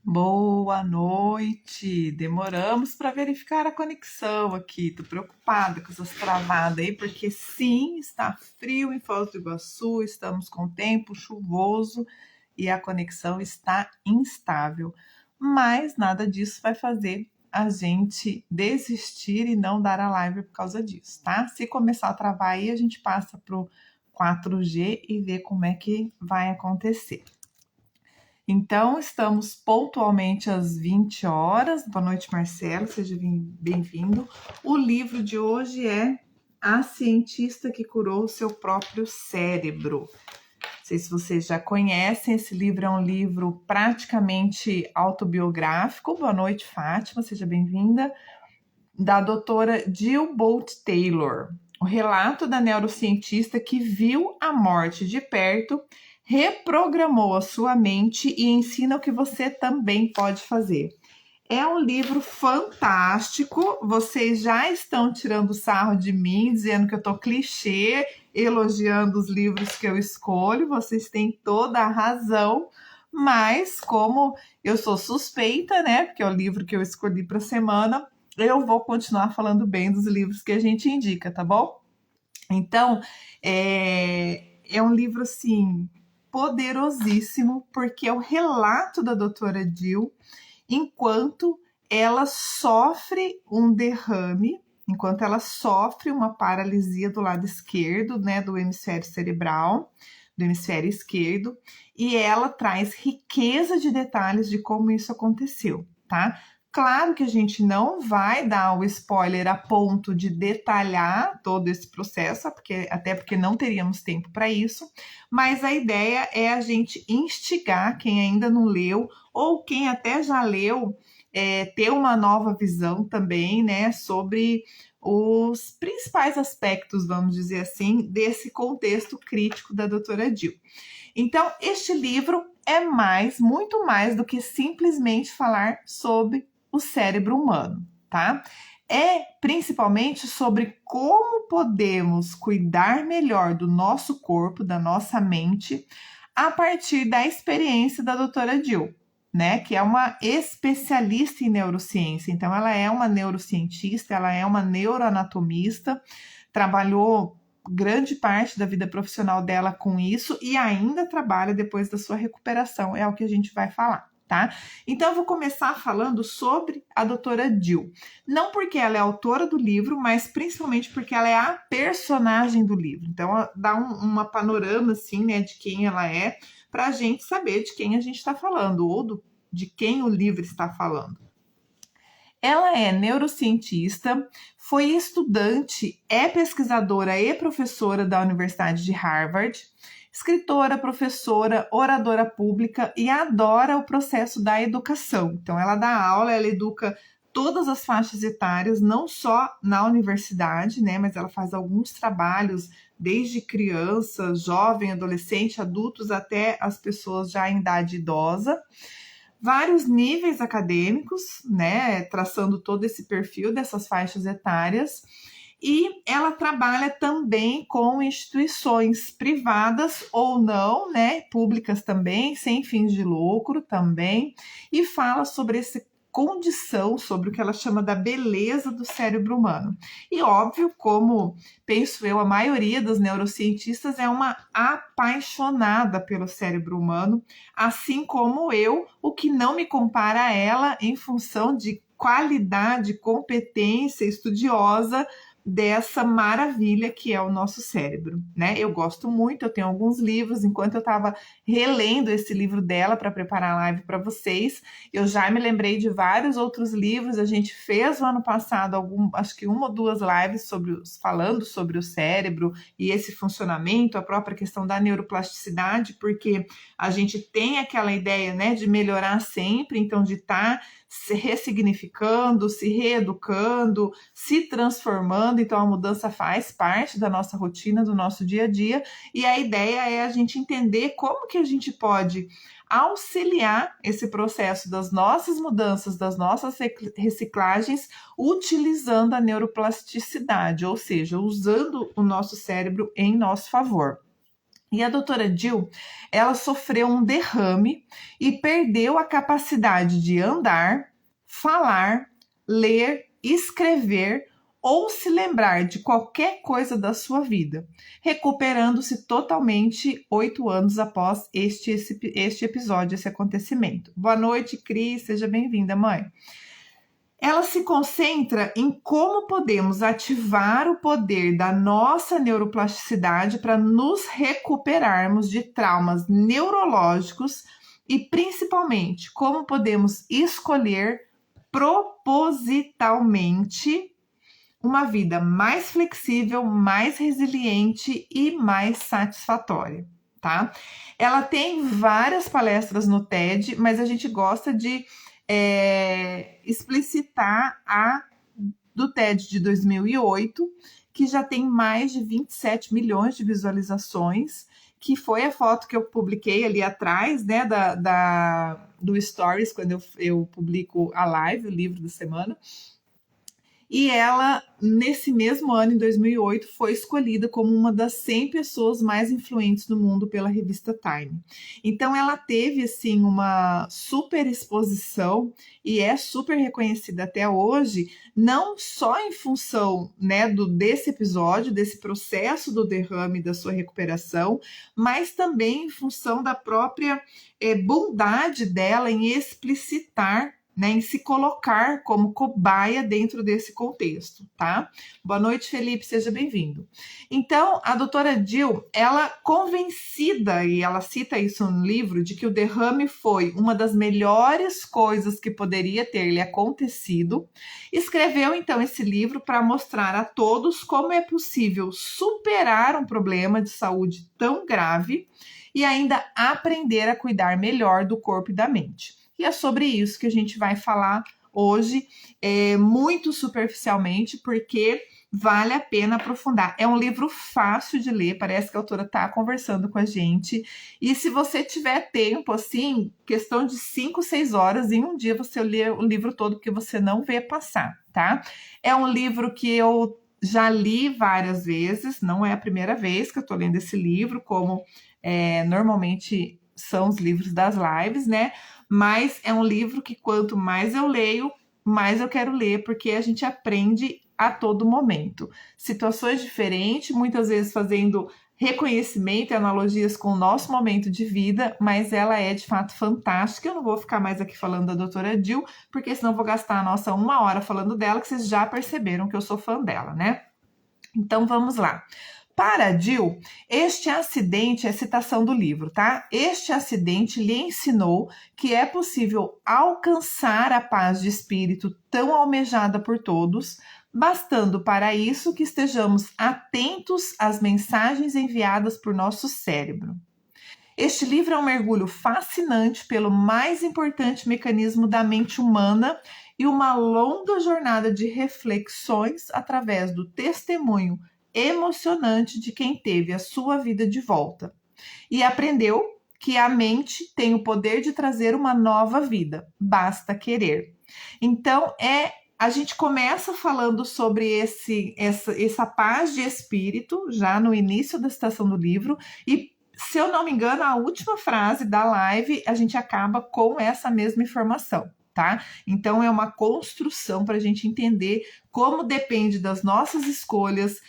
Boa noite! Demoramos para verificar a conexão aqui. Tô preocupada com essas travadas aí, porque sim, está frio em Foz do Iguaçu, estamos com tempo chuvoso e a conexão está instável. Mas nada disso vai fazer a gente desistir e não dar a live por causa disso, tá? Se começar a travar aí, a gente passa pro 4G e vê como é que vai acontecer. Então, estamos pontualmente às 20 horas. Boa noite, Marcelo, seja bem-vindo. O livro de hoje é A Cientista que Curou o Seu Próprio Cérebro. Não sei se vocês já conhecem, esse livro é um livro praticamente autobiográfico. Boa noite, Fátima, seja bem-vinda. Da doutora Jill Bolte Taylor. O relato da neurocientista que viu a morte de perto, reprogramou a sua mente e ensina o que você também pode fazer. É um livro fantástico. Vocês já estão tirando sarro de mim, dizendo que eu tô clichê, elogiando os livros que eu escolho. Vocês têm toda a razão. Mas como eu sou suspeita, né? Porque é o livro que eu escolhi para a semana, eu vou continuar falando bem dos livros que a gente indica, tá bom? Então, é um livro assim poderosíssimo, porque é o relato da doutora Jill enquanto ela sofre um derrame, enquanto ela sofre uma paralisia do lado esquerdo, né, do hemisfério cerebral, do hemisfério esquerdo, e ela traz riqueza de detalhes de como isso aconteceu, tá? Claro que a gente não vai dar o spoiler a ponto de detalhar todo esse processo, até porque não teríamos tempo para isso, mas a ideia é a gente instigar quem ainda não leu ou quem até já leu, ter uma nova visão também, né, sobre os principais aspectos, vamos dizer assim, desse contexto crítico da doutora Jill. Então, este livro é muito mais do que simplesmente falar sobre o cérebro humano, tá? É principalmente sobre como podemos cuidar melhor do nosso corpo, da nossa mente, a partir da experiência da doutora Jill, né? Que é uma especialista em neurociência. Então, ela é uma neurocientista, ela é uma neuroanatomista, trabalhou grande parte da vida profissional dela com isso e ainda trabalha depois da sua recuperação, é o que a gente vai falar, tá? Então eu vou começar falando sobre a doutora Jill. Não porque ela é autora do livro, mas principalmente porque ela é a personagem do livro. Então dá uma panorama assim, né, de quem ela é, para a gente saber de quem a gente está falando, ou de quem o livro está falando. Ela é neurocientista, foi estudante, é pesquisadora e professora da Universidade de Harvard, escritora, professora, oradora pública e adora o processo da educação. Então, ela dá aula, ela educa todas as faixas etárias, não só na universidade, né, mas ela faz alguns trabalhos desde criança, jovem, adolescente, adultos, até as pessoas já em idade idosa. Vários níveis acadêmicos, né, traçando todo esse perfil dessas faixas etárias, e ela trabalha também com instituições privadas ou não, né, públicas também, sem fins de lucro também, e fala sobre essa condição, sobre o que ela chama da beleza do cérebro humano. E óbvio, como penso eu, a maioria dos neurocientistas é uma apaixonada pelo cérebro humano, assim como eu, o que não me compara a ela em função de qualidade, competência estudiosa dessa maravilha que é o nosso cérebro, né? Eu gosto muito, eu tenho alguns livros, enquanto eu estava relendo esse livro dela para preparar a live para vocês, eu já me lembrei de vários outros livros. A gente fez no ano passado acho que uma ou duas lives falando sobre o cérebro e esse funcionamento, a própria questão da neuroplasticidade, porque a gente tem aquela ideia, né, de melhorar sempre, então de estar se ressignificando, se reeducando, se transformando. Então a mudança faz parte da nossa rotina, do nosso dia a dia, e a ideia é a gente entender como que a gente pode auxiliar esse processo das nossas mudanças, das nossas reciclagens, utilizando a neuroplasticidade, ou seja, usando o nosso cérebro em nosso favor. E a doutora Jill, ela sofreu um derrame e perdeu a capacidade de andar, falar, ler, escrever ou se lembrar de qualquer coisa da sua vida, recuperando-se totalmente 8 anos após este episódio, esse acontecimento. Boa noite, Cris, seja bem-vinda, mãe. Ela se concentra em como podemos ativar o poder da nossa neuroplasticidade para nos recuperarmos de traumas neurológicos e, principalmente, como podemos escolher propositalmente uma vida mais flexível, mais resiliente e mais satisfatória, tá? Ela tem várias palestras no TED, mas a gente gosta de explicitar a do TED de 2008, que já tem mais de 27 milhões de visualizações, que foi a foto que eu publiquei ali atrás, né, do Stories, quando eu publico a live, o livro da semana. E ela, nesse mesmo ano, em 2008, foi escolhida como uma das 100 pessoas mais influentes do mundo pela revista Time. Então, ela teve, assim, uma super exposição e é super reconhecida até hoje, não só em função, né, desse episódio, desse processo do derrame, da sua recuperação, mas também em função da própria bondade dela em explicitar, né, em se colocar como cobaia dentro desse contexto, tá? Boa noite, Felipe, seja bem-vindo. Então, a doutora Jill, ela convencida, e ela cita isso no livro, de que o derrame foi uma das melhores coisas que poderia ter lhe acontecido, escreveu então esse livro para mostrar a todos como é possível superar um problema de saúde tão grave e ainda aprender a cuidar melhor do corpo e da mente. E é sobre isso que a gente vai falar hoje, muito superficialmente, porque vale a pena aprofundar. É um livro fácil de ler, parece que a autora está conversando com a gente. E se você tiver tempo, assim, questão de 5, 6 horas, em um dia você lê o livro todo, porque você não vê passar, tá? É um livro que eu já li várias vezes, não é a primeira vez que eu estou lendo esse livro, como normalmente são os livros das lives, né? Mas é um livro que quanto mais eu leio, mais eu quero ler, porque a gente aprende a todo momento. Situações diferentes, muitas vezes fazendo reconhecimento e analogias com o nosso momento de vida, mas ela é de fato fantástica. Eu não vou ficar mais aqui falando da doutora Jill, porque senão eu vou gastar a nossa 1 hora falando dela, que vocês já perceberam que eu sou fã dela, né? Então vamos lá. Para Jill, este acidente é citação do livro, tá? Este acidente lhe ensinou que é possível alcançar a paz de espírito tão almejada por todos, bastando para isso que estejamos atentos às mensagens enviadas por nosso cérebro. Este livro é um mergulho fascinante pelo mais importante mecanismo da mente humana e uma longa jornada de reflexões através do testemunho emocionante de quem teve a sua vida de volta e aprendeu que a mente tem o poder de trazer uma nova vida, basta querer. Então, a gente começa falando sobre essa paz de espírito, já no início da citação do livro, e se eu não me engano, a última frase da live, a gente acaba com essa mesma informação, tá? Então, é uma construção para a gente entender como depende das nossas escolhas,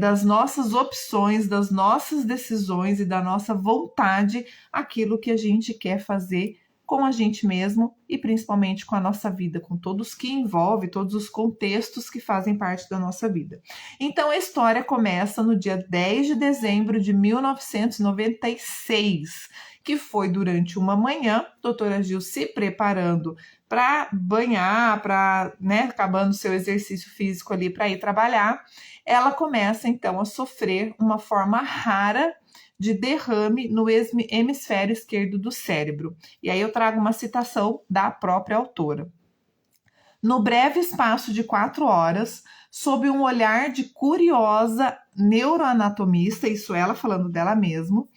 das nossas opções, das nossas decisões e da nossa vontade, aquilo que a gente quer fazer com a gente mesmo e principalmente com a nossa vida, com todos que envolve, todos os contextos que fazem parte da nossa vida. Então, a história começa no dia 10 de dezembro de 1996, que foi durante uma manhã, a doutora Jill se preparando para banhar, para, né, acabando seu exercício físico ali para ir trabalhar, ela começa então a sofrer uma forma rara de derrame no hemisfério esquerdo do cérebro. E aí eu trago uma citação da própria autora. No breve espaço de 4 horas, sob um olhar de curiosa neuroanatomista, isso ela falando dela mesma,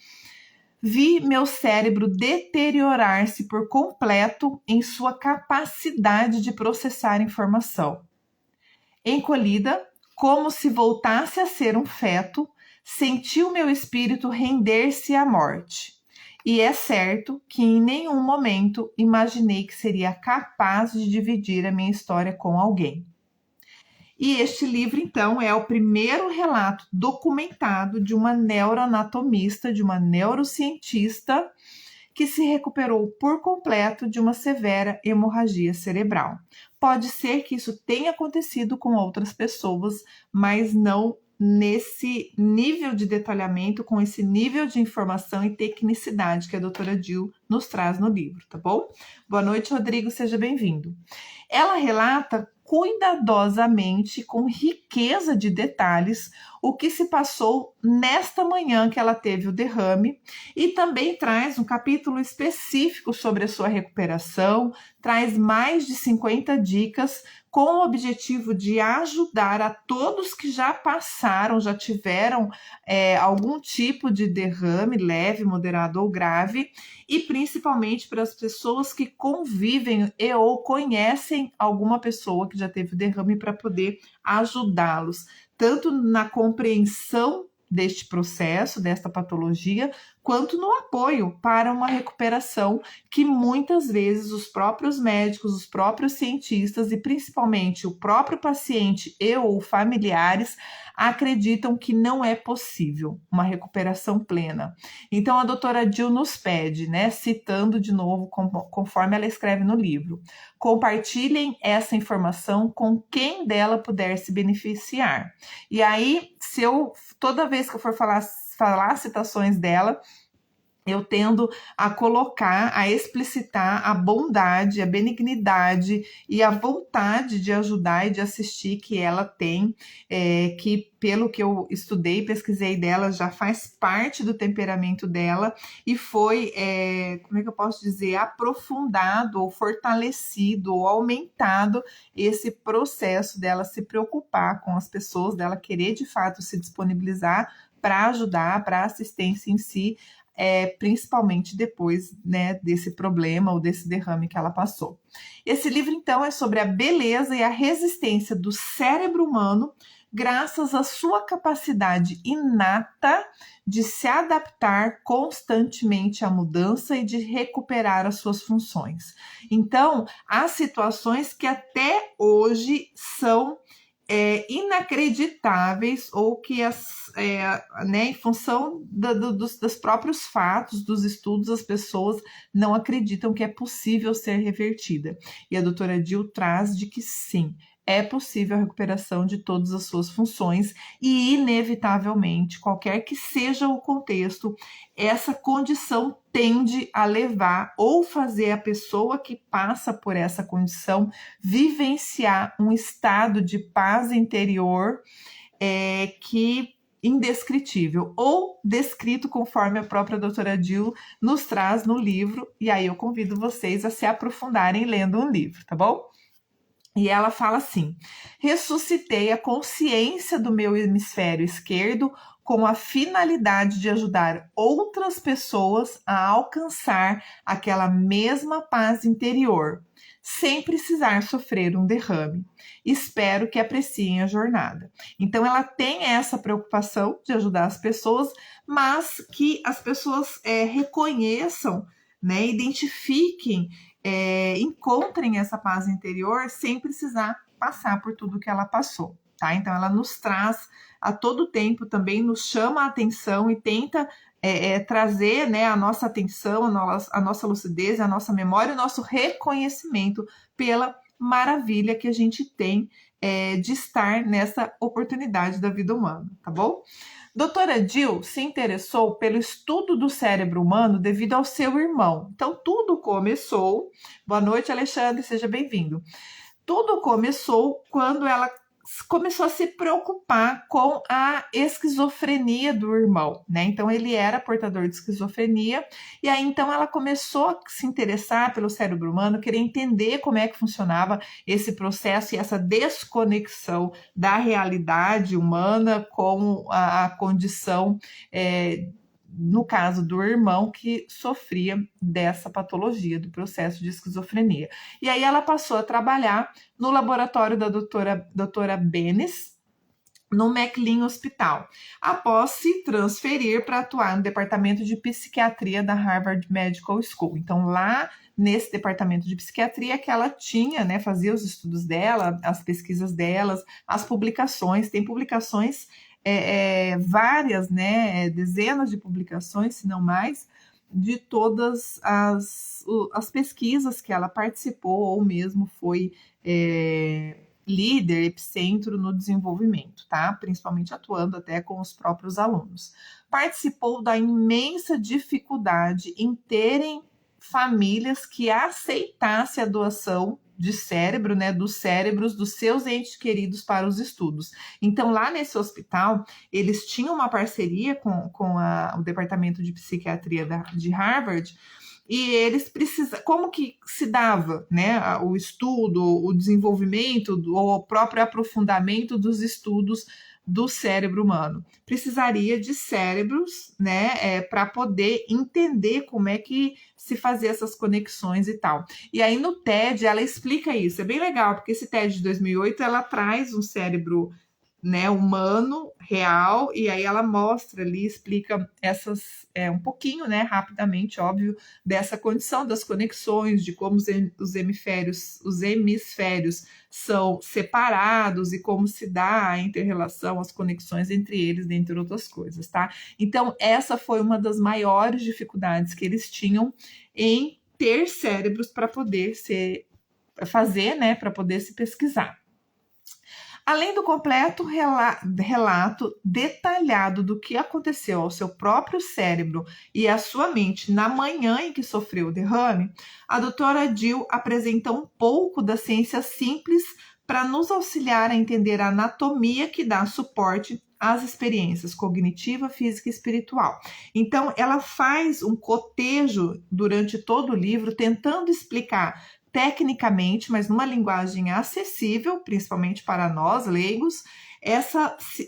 vi meu cérebro deteriorar-se por completo em sua capacidade de processar informação. Encolhida, como se voltasse a ser um feto, Senti o meu espírito render-se à morte. E é certo que em nenhum momento imaginei que seria capaz de dividir a minha história com alguém. E este livro, então, é o primeiro relato documentado de uma neuroanatomista, de uma neurocientista que se recuperou por completo de uma severa hemorragia cerebral. Pode ser que isso tenha acontecido com outras pessoas, mas não nesse nível de detalhamento, com esse nível de informação e tecnicidade que a doutora Jill nos traz no livro, tá bom? Boa noite, Rodrigo, seja bem-vindo. Ela relata cuidadosamente, com riqueza de detalhes, o que se passou nesta manhã que ela teve o derrame, e também traz um capítulo específico sobre a sua recuperação, traz mais de 50 dicas com o objetivo de ajudar a todos que já passaram, já tiveram algum tipo de derrame leve, moderado ou grave, e principalmente para as pessoas que convivem e ou conhecem alguma pessoa que já teve derrame, para poder ajudá-los, tanto na compreensão deste processo, desta patologia, quanto no apoio para uma recuperação que muitas vezes os próprios médicos, os próprios cientistas e principalmente o próprio paciente e ou familiares acreditam que não é possível uma recuperação plena. Então a doutora Jill nos pede, né, citando de novo conforme ela escreve no livro: compartilhem essa informação com quem dela puder se beneficiar. E aí, toda vez que eu for falar citações dela, eu tendo a colocar, a explicitar a bondade, a benignidade e a vontade de ajudar e de assistir que ela tem, que pelo que eu estudei, pesquisei dela, já faz parte do temperamento dela e foi, como é que eu posso dizer, aprofundado ou fortalecido ou aumentado esse processo dela se preocupar com as pessoas, dela querer de fato se disponibilizar para ajudar, para assistência em si, principalmente depois, né, desse problema ou desse derrame que ela passou. Esse livro, então, é sobre a beleza e a resistência do cérebro humano, graças à sua capacidade inata de se adaptar constantemente à mudança e de recuperar as suas funções. Então, há situações que até hoje são inacreditáveis, ou que em função dos próprios fatos, dos estudos, as pessoas não acreditam que é possível ser revertida. E a doutora Jill traz de que sim, é possível a recuperação de todas as suas funções e, inevitavelmente, qualquer que seja o contexto, essa condição tende a levar ou fazer a pessoa que passa por essa condição vivenciar um estado de paz interior que indescritível, ou descrito conforme a própria doutora Jill nos traz no livro, e aí eu convido vocês a se aprofundarem lendo um livro, tá bom? E ela fala assim: ressuscitei a consciência do meu hemisfério esquerdo com a finalidade de ajudar outras pessoas a alcançar aquela mesma paz interior, sem precisar sofrer um derrame. Espero que apreciem a jornada. Então ela tem essa preocupação de ajudar as pessoas, mas que as pessoas reconheçam, né, identifiquem, encontrem essa paz interior sem precisar passar por tudo que ela passou, tá? Então ela nos traz a todo tempo, também nos chama a atenção e tenta trazer, né, a nossa atenção, a nossa lucidez, a nossa memória, o nosso reconhecimento pela maravilha que a gente tem de estar nessa oportunidade da vida humana, tá bom? Doutora Jill se interessou pelo estudo do cérebro humano devido ao seu irmão. Então, tudo começou... Boa noite, Alexandre, seja bem-vindo. Tudo começou quando ela começou a se preocupar com a esquizofrenia do irmão, né? Então, ele era portador de esquizofrenia, e aí, então, ela começou a se interessar pelo cérebro humano, querer entender como é que funcionava esse processo e essa desconexão da realidade humana com a condição, no caso do irmão, que sofria dessa patologia, do processo de esquizofrenia. E aí ela passou a trabalhar no laboratório da doutora Benes, no McLean Hospital, após se transferir para atuar no departamento de psiquiatria da Harvard Medical School. Então, lá nesse departamento de psiquiatria que ela tinha, né, fazia os estudos dela, as pesquisas delas, as publicações, tem publicações várias, né, dezenas de publicações, se não mais, de todas as pesquisas que ela participou ou mesmo foi líder, epicentro no desenvolvimento, tá? Principalmente atuando até com os próprios alunos. Participou da imensa dificuldade em terem famílias que aceitassem a doação de cérebro, né, dos cérebros dos seus entes queridos para os estudos. Então, lá nesse hospital, eles tinham uma parceria com o Departamento de Psiquiatria de Harvard, e eles precisam, como que se dava, né, o estudo, o desenvolvimento, o próprio aprofundamento dos estudos do cérebro humano? Precisaria de cérebros, né, para poder entender como é que se fazia essas conexões e tal. E aí no TED ela explica isso, é bem legal, porque esse TED de 2008 ela traz um cérebro, né, humano, real, e aí ela mostra ali, explica essas, um pouquinho, né, rapidamente, óbvio, dessa condição das conexões, de como os hemisférios são separados e como se dá a inter-relação, as conexões entre eles, dentre outras coisas, tá? Então, essa foi uma das maiores dificuldades que eles tinham em ter cérebros para poder fazer, né, para poder se pesquisar. Além do completo relato detalhado do que aconteceu ao seu próprio cérebro e à sua mente na manhã em que sofreu o derrame, a doutora Jill apresenta um pouco da ciência simples para nos auxiliar a entender a anatomia que dá suporte às experiências cognitiva, física e espiritual. Então, ela faz um cotejo durante todo o livro, tentando explicar tecnicamente, mas numa linguagem acessível, principalmente para nós, leigos,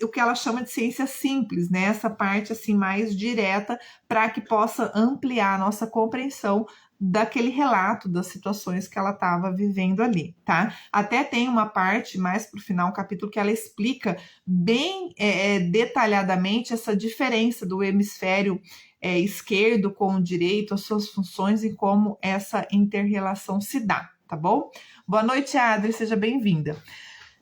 o que ela chama de ciência simples, né? Essa parte assim mais direta, para que possa ampliar a nossa compreensão daquele relato das situações que ela estava vivendo ali, tá? Até tem uma parte mais para o final, um capítulo que ela explica bem detalhadamente essa diferença do hemisfério esquerdo com o direito, as suas funções e como essa inter-relação se dá, tá bom? Boa noite, Adri, seja bem-vinda.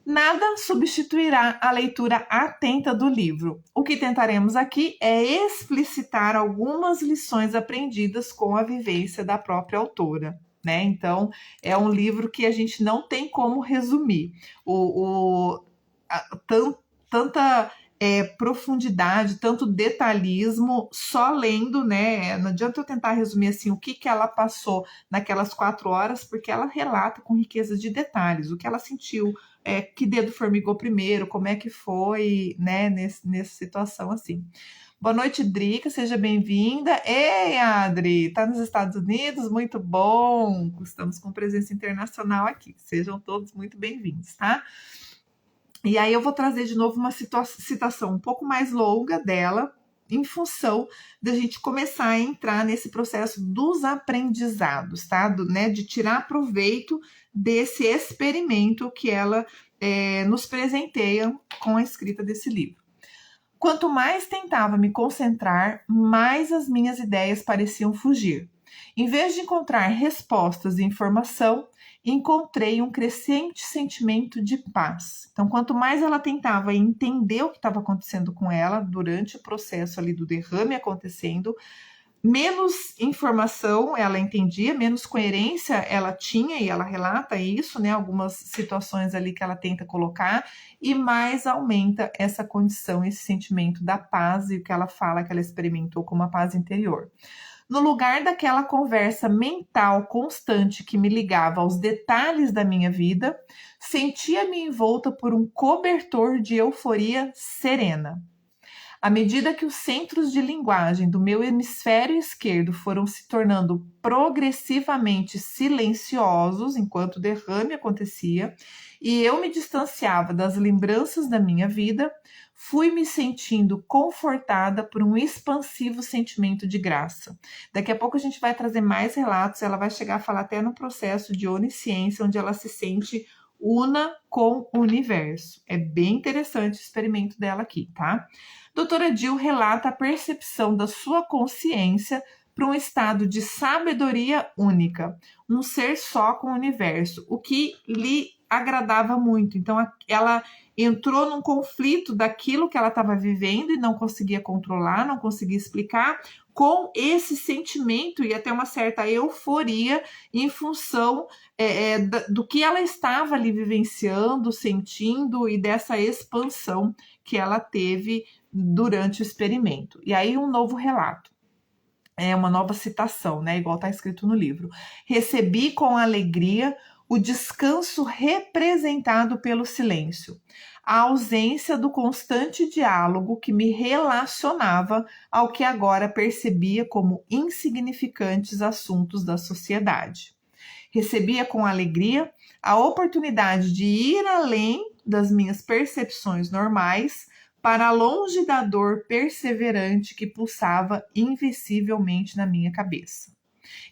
Nada substituirá a leitura atenta do livro. O que tentaremos aqui é explicitar algumas lições aprendidas com a vivência da própria autora, né? Então, é um livro que a gente não tem como resumir. Tanta profundidade, tanto detalhismo, só lendo, né? Não adianta eu tentar resumir assim o que ela passou naquelas 4 horas, porque ela relata com riqueza de detalhes, o que ela sentiu, que dedo formigou primeiro, como é que foi, né, nessa situação assim. Boa noite, Drica, seja bem-vinda. Ei, Adri, tá nos Estados Unidos? Muito bom! Estamos com presença internacional aqui. Sejam todos muito bem-vindos, tá? E aí eu vou trazer de novo uma citação um pouco mais longa dela, em função da gente começar a entrar nesse processo dos aprendizados, tá? Né? De tirar proveito desse experimento que ela nos presenteia com a escrita desse livro. Quanto mais tentava me concentrar, mais as minhas ideias pareciam fugir. Em vez de encontrar respostas e informação, encontrei um crescente sentimento de paz. Então, quanto mais ela tentava entender o que estava acontecendo com ela durante o processo ali do derrame acontecendo, menos informação ela entendia, menos coerência ela tinha, e ela relata isso, né? Algumas situações ali que ela tenta colocar, e mais aumenta essa condição, esse sentimento da paz, e o que ela fala que ela experimentou como uma paz interior. No lugar daquela conversa mental constante que me ligava aos detalhes da minha vida, sentia-me envolta por um cobertor de euforia serena. À medida que os centros de linguagem do meu hemisfério esquerdo foram se tornando progressivamente silenciosos enquanto o derrame acontecia, e eu me distanciava das lembranças da minha vida, fui me sentindo confortada por um expansivo sentimento de graça. Daqui a pouco a gente vai trazer mais relatos, ela vai chegar a falar até no processo de onisciência, onde ela se sente una com o universo. É bem interessante o experimento dela aqui, tá? Doutora Jill relata a percepção da sua consciência para um estado de sabedoria única, um ser só com o universo, o que lhe agradava muito. Então, ela entrou num conflito daquilo que ela estava vivendo e não conseguia controlar, não conseguia explicar, com esse sentimento e até uma certa euforia em função do que ela estava ali vivenciando, sentindo e dessa expansão que ela teve durante o experimento. E aí um novo relato. É uma nova citação, né? Igual está escrito no livro. Recebi com alegria o descanso representado pelo silêncio, a ausência do constante diálogo que me relacionava ao que agora percebia como insignificantes assuntos da sociedade. Recebia com alegria a oportunidade de ir além das minhas percepções normais, para longe da dor perseverante que pulsava invencivelmente na minha cabeça.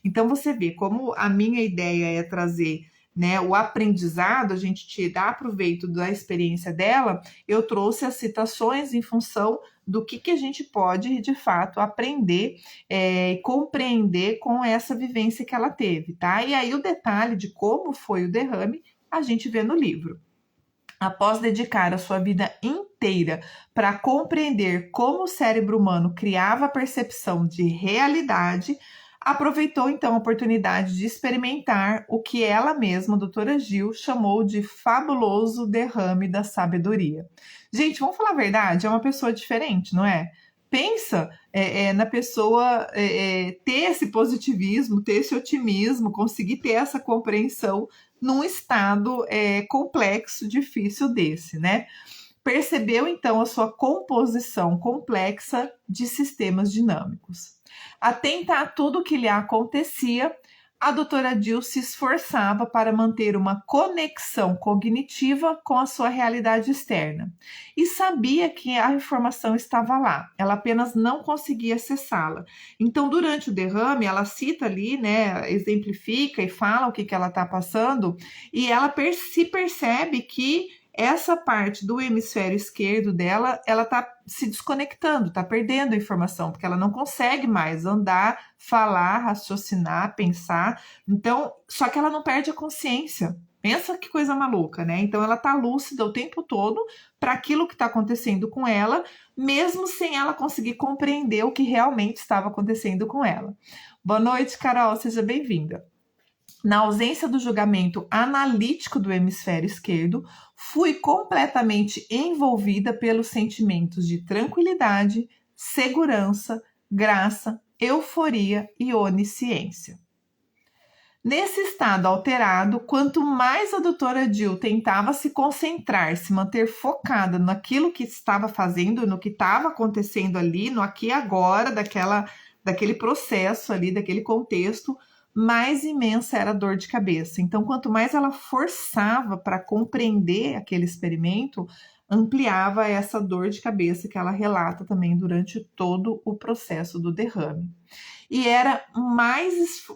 Então você vê como a minha ideia é trazer, né, o aprendizado, a gente tirar proveito da experiência dela. Eu trouxe as citações em função do que a gente pode de fato aprender e compreender com essa vivência que ela teve, tá? E aí o detalhe de como foi o derrame a gente vê no livro. Após dedicar a sua vida inteira para compreender como o cérebro humano criava a percepção de realidade, aproveitou então a oportunidade de experimentar o que ela mesma, a doutora Jill, chamou de fabuloso derrame da sabedoria. Gente, vamos falar a verdade, é uma pessoa diferente, não é? Pensa na pessoa ter esse positivismo, ter esse otimismo, conseguir ter essa compreensão num estado complexo, difícil desse, né? Percebeu, então, a sua composição complexa de sistemas dinâmicos. Atenta a tudo o que lhe acontecia, a doutora Jill se esforçava para manter uma conexão cognitiva com a sua realidade externa. E sabia que a informação estava lá, ela apenas não conseguia acessá-la. Então, durante o derrame, ela cita ali, né, exemplifica e fala o que ela está passando, e ela se percebe que essa parte do hemisfério esquerdo dela, ela está se desconectando, está perdendo a informação, porque ela não consegue mais andar, falar, raciocinar, pensar. Então, só que ela não perde a consciência. Pensa que coisa maluca, né? Então, ela está lúcida o tempo todo para aquilo que está acontecendo com ela, mesmo sem ela conseguir compreender o que realmente estava acontecendo com ela. Boa noite, Carol, seja bem-vinda. Na ausência do julgamento analítico do hemisfério esquerdo, fui completamente envolvida pelos sentimentos de tranquilidade, segurança, graça, euforia e onisciência. Nesse estado alterado, quanto mais a doutora Jill tentava se concentrar, se manter focada naquilo que estava fazendo, no que estava acontecendo ali, no aqui e agora, daquele processo ali, daquele contexto, mais imensa era a dor de cabeça. Então, quanto mais ela forçava para compreender aquele experimento, ampliava essa dor de cabeça que ela relata também durante todo o processo do derrame. E era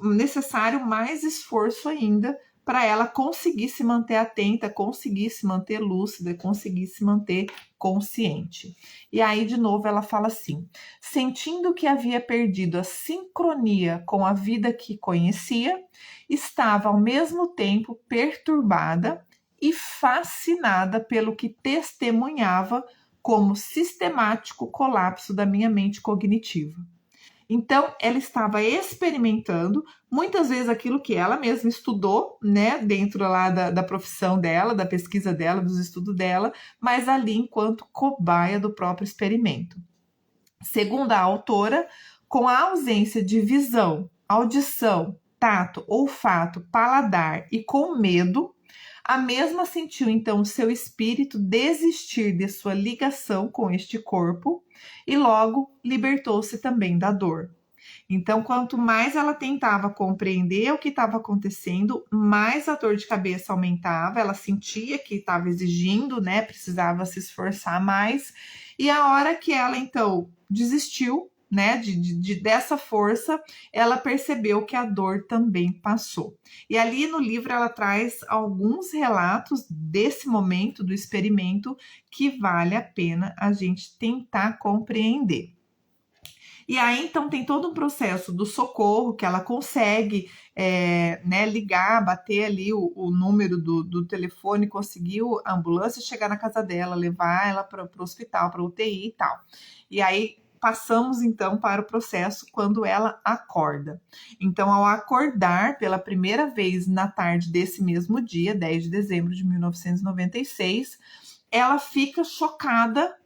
necessário mais esforço ainda para ela conseguir se manter atenta, conseguir se manter lúcida, conseguir se manter consciente. E aí, de novo, ela fala assim: sentindo que havia perdido a sincronia com a vida que conhecia, estava ao mesmo tempo perturbada e fascinada pelo que testemunhava como sistemático colapso da minha mente cognitiva. Então, ela estava experimentando, muitas vezes, aquilo que ela mesma estudou, né, dentro lá da profissão dela, da pesquisa dela, dos estudos dela, mas ali enquanto cobaia do próprio experimento. Segundo a autora, com a ausência de visão, audição, tato, olfato, paladar e com medo, a mesma sentiu então seu espírito desistir de sua ligação com este corpo e logo libertou-se também da dor. Então, quanto mais ela tentava compreender o que estava acontecendo, mais a dor de cabeça aumentava, ela sentia que estava exigindo, né, precisava se esforçar mais, e a hora que ela então desistiu, né, dessa força, ela percebeu que a dor também passou. E ali no livro ela traz alguns relatos desse momento do experimento que vale a pena a gente tentar compreender. E aí, então, tem todo um processo do socorro que ela consegue né, ligar, bater ali o número do telefone, conseguiu a ambulância chegar na casa dela, levar ela para o hospital, para UTI e tal. E aí, passamos então para o processo quando ela acorda. Então, ao acordar pela primeira vez na tarde desse mesmo dia, 10 de dezembro de 1996, ela fica chocada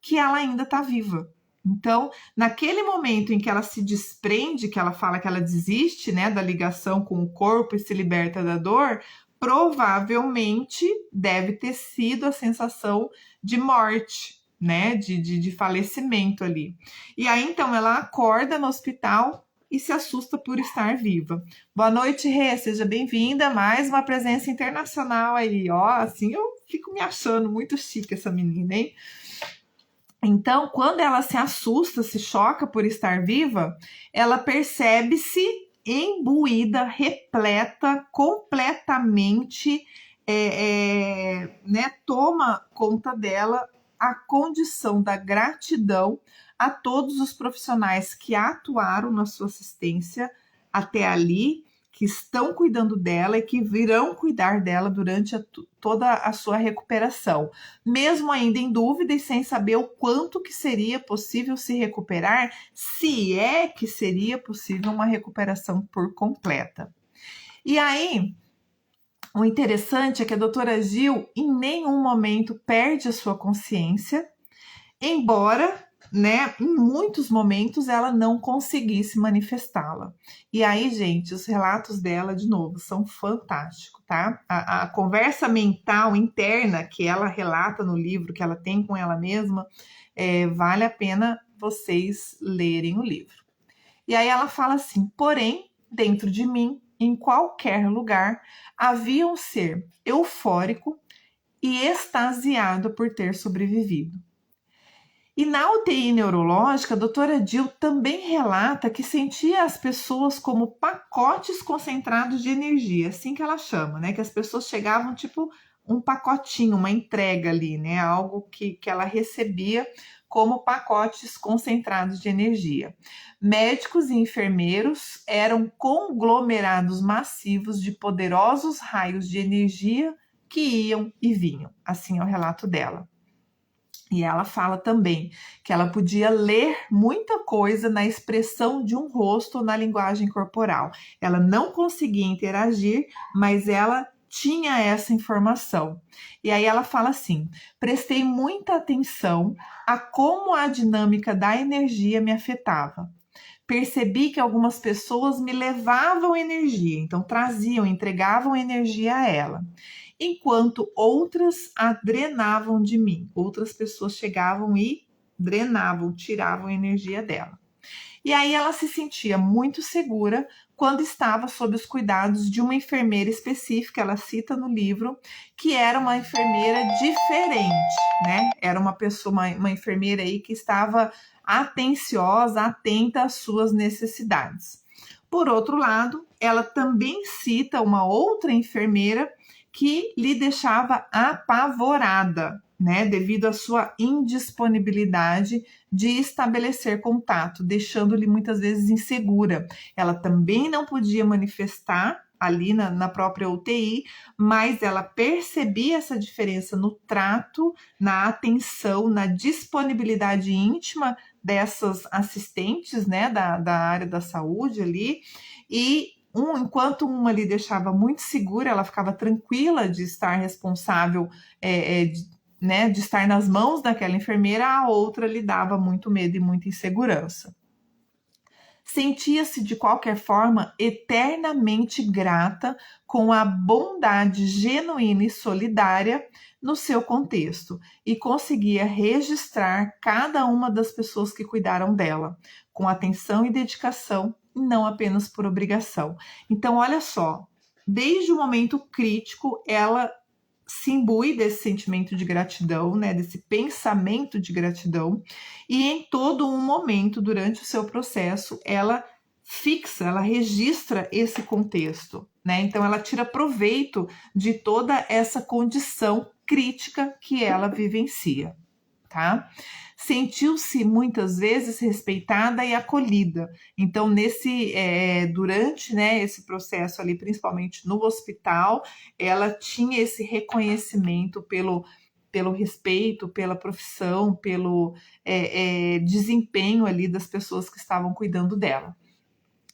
que ela ainda está viva. Então, naquele momento em que ela se desprende, que ela fala que ela desiste, né, da ligação com o corpo e se liberta da dor, provavelmente deve ter sido a sensação de morte, né, de falecimento ali. E aí, então, ela acorda no hospital e se assusta por estar viva. Boa noite, Rê, seja bem-vinda, mais uma presença internacional aí, ó, assim eu fico me achando muito chique essa menina, hein? Então, quando ela se assusta, se choca por estar viva, ela percebe-se imbuída, repleta, completamente, né, toma conta dela a condição da gratidão a todos os profissionais que atuaram na sua assistência até ali, que estão cuidando dela e que virão cuidar dela durante toda a sua recuperação. Mesmo ainda em dúvida e sem saber o quanto que seria possível se recuperar, se é que seria possível uma recuperação por completa. E aí, o interessante é que a doutora Gil em nenhum momento perde a sua consciência, embora, né, em muitos momentos ela não conseguisse manifestá-la. E aí, gente, os relatos dela, de novo, são fantásticos, tá? A conversa mental interna que ela relata no livro, que ela tem com ela mesma, vale a pena vocês lerem o livro. E aí ela fala assim: porém, dentro de mim, em qualquer lugar, havia um ser eufórico e extasiado por ter sobrevivido. E na UTI neurológica, a doutora Jill também relata que sentia as pessoas como pacotes concentrados de energia, assim que ela chama, né? Que as pessoas chegavam tipo um pacotinho, uma entrega ali, né? Algo que ela recebia como pacotes concentrados de energia. Médicos e enfermeiros eram conglomerados massivos de poderosos raios de energia que iam e vinham. Assim é o relato dela. E ela fala também que ela podia ler muita coisa na expressão de um rosto ou na linguagem corporal. Ela não conseguia interagir, mas ela tinha essa informação. E aí ela fala assim: prestei muita atenção a como a dinâmica da energia me afetava. Percebi que algumas pessoas me levavam energia, então traziam, entregavam energia a ela, enquanto outras a drenavam de mim. Outras pessoas chegavam e drenavam, tiravam a energia dela. E aí ela se sentia muito segura quando estava sob os cuidados de uma enfermeira específica, ela cita no livro, que era uma enfermeira diferente, né? Era uma pessoa, uma enfermeira aí que estava atenciosa, atenta às suas necessidades. Por outro lado, ela também cita uma outra enfermeira que lhe deixava apavorada, né, devido à sua indisponibilidade de estabelecer contato, deixando-lhe muitas vezes insegura. Ela também não podia manifestar ali na própria UTI, mas ela percebia essa diferença no trato, na atenção, na disponibilidade íntima dessas assistentes, né, da área da saúde ali, e enquanto uma lhe deixava muito segura, ela ficava tranquila de estar responsável, né, de estar nas mãos daquela enfermeira, a outra lhe dava muito medo e muita insegurança. Sentia-se, de qualquer forma, eternamente grata com a bondade genuína e solidária no seu contexto e conseguia registrar cada uma das pessoas que cuidaram dela, com atenção e dedicação, e não apenas por obrigação. Então, olha só, desde o momento crítico, ela se imbui desse sentimento de gratidão, né, desse pensamento de gratidão, e em todo um momento durante o seu processo, ela fixa, ela registra esse contexto, né? Então ela tira proveito de toda essa condição crítica que ela vivencia, tá? Sentiu-se muitas vezes respeitada e acolhida. Então, durante, né, esse processo ali, principalmente no hospital, ela tinha esse reconhecimento pelo respeito, pela profissão, pelo desempenho ali das pessoas que estavam cuidando dela.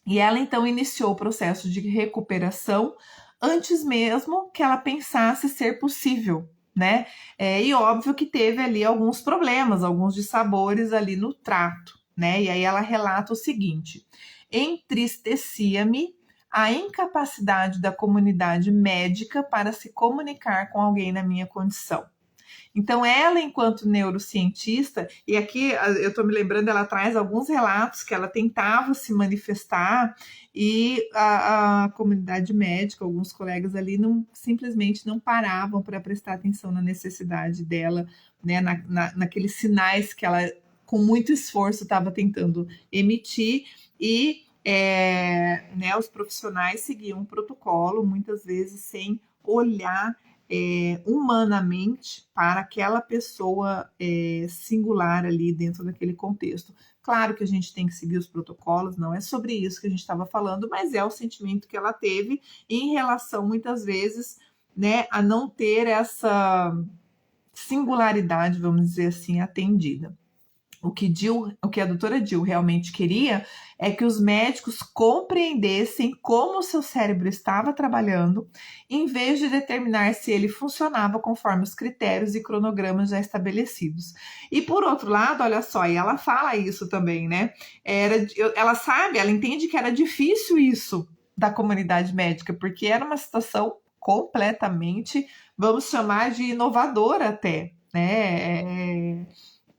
E ela então iniciou o processo de recuperação antes mesmo que ela pensasse ser possível, né? E óbvio que teve ali alguns problemas, alguns dissabores ali no trato, né? E aí ela relata o seguinte: entristecia-me a incapacidade da comunidade médica para se comunicar com alguém na minha condição. Então, ela, enquanto neurocientista, e aqui eu estou me lembrando, ela traz alguns relatos que ela tentava se manifestar e a comunidade médica, alguns colegas ali, simplesmente não paravam para prestar atenção na necessidade dela, né, naqueles sinais que ela, com muito esforço, estava tentando emitir e né, os profissionais seguiam um protocolo, muitas vezes sem olhar humanamente para aquela pessoa singular ali dentro daquele contexto. Claro que a gente tem que seguir os protocolos, não é sobre isso que a gente estava falando, mas é o sentimento que ela teve em relação, muitas vezes, né, a não ter essa singularidade, vamos dizer assim, atendida. O que a doutora Jill realmente queria é que os médicos compreendessem como o seu cérebro estava trabalhando, em vez de determinar se ele funcionava conforme os critérios e cronogramas já estabelecidos. E por outro lado, olha só, e ela fala isso também, né? Ela entende que era difícil isso da comunidade médica, porque era uma situação completamente, vamos chamar de inovadora até, né?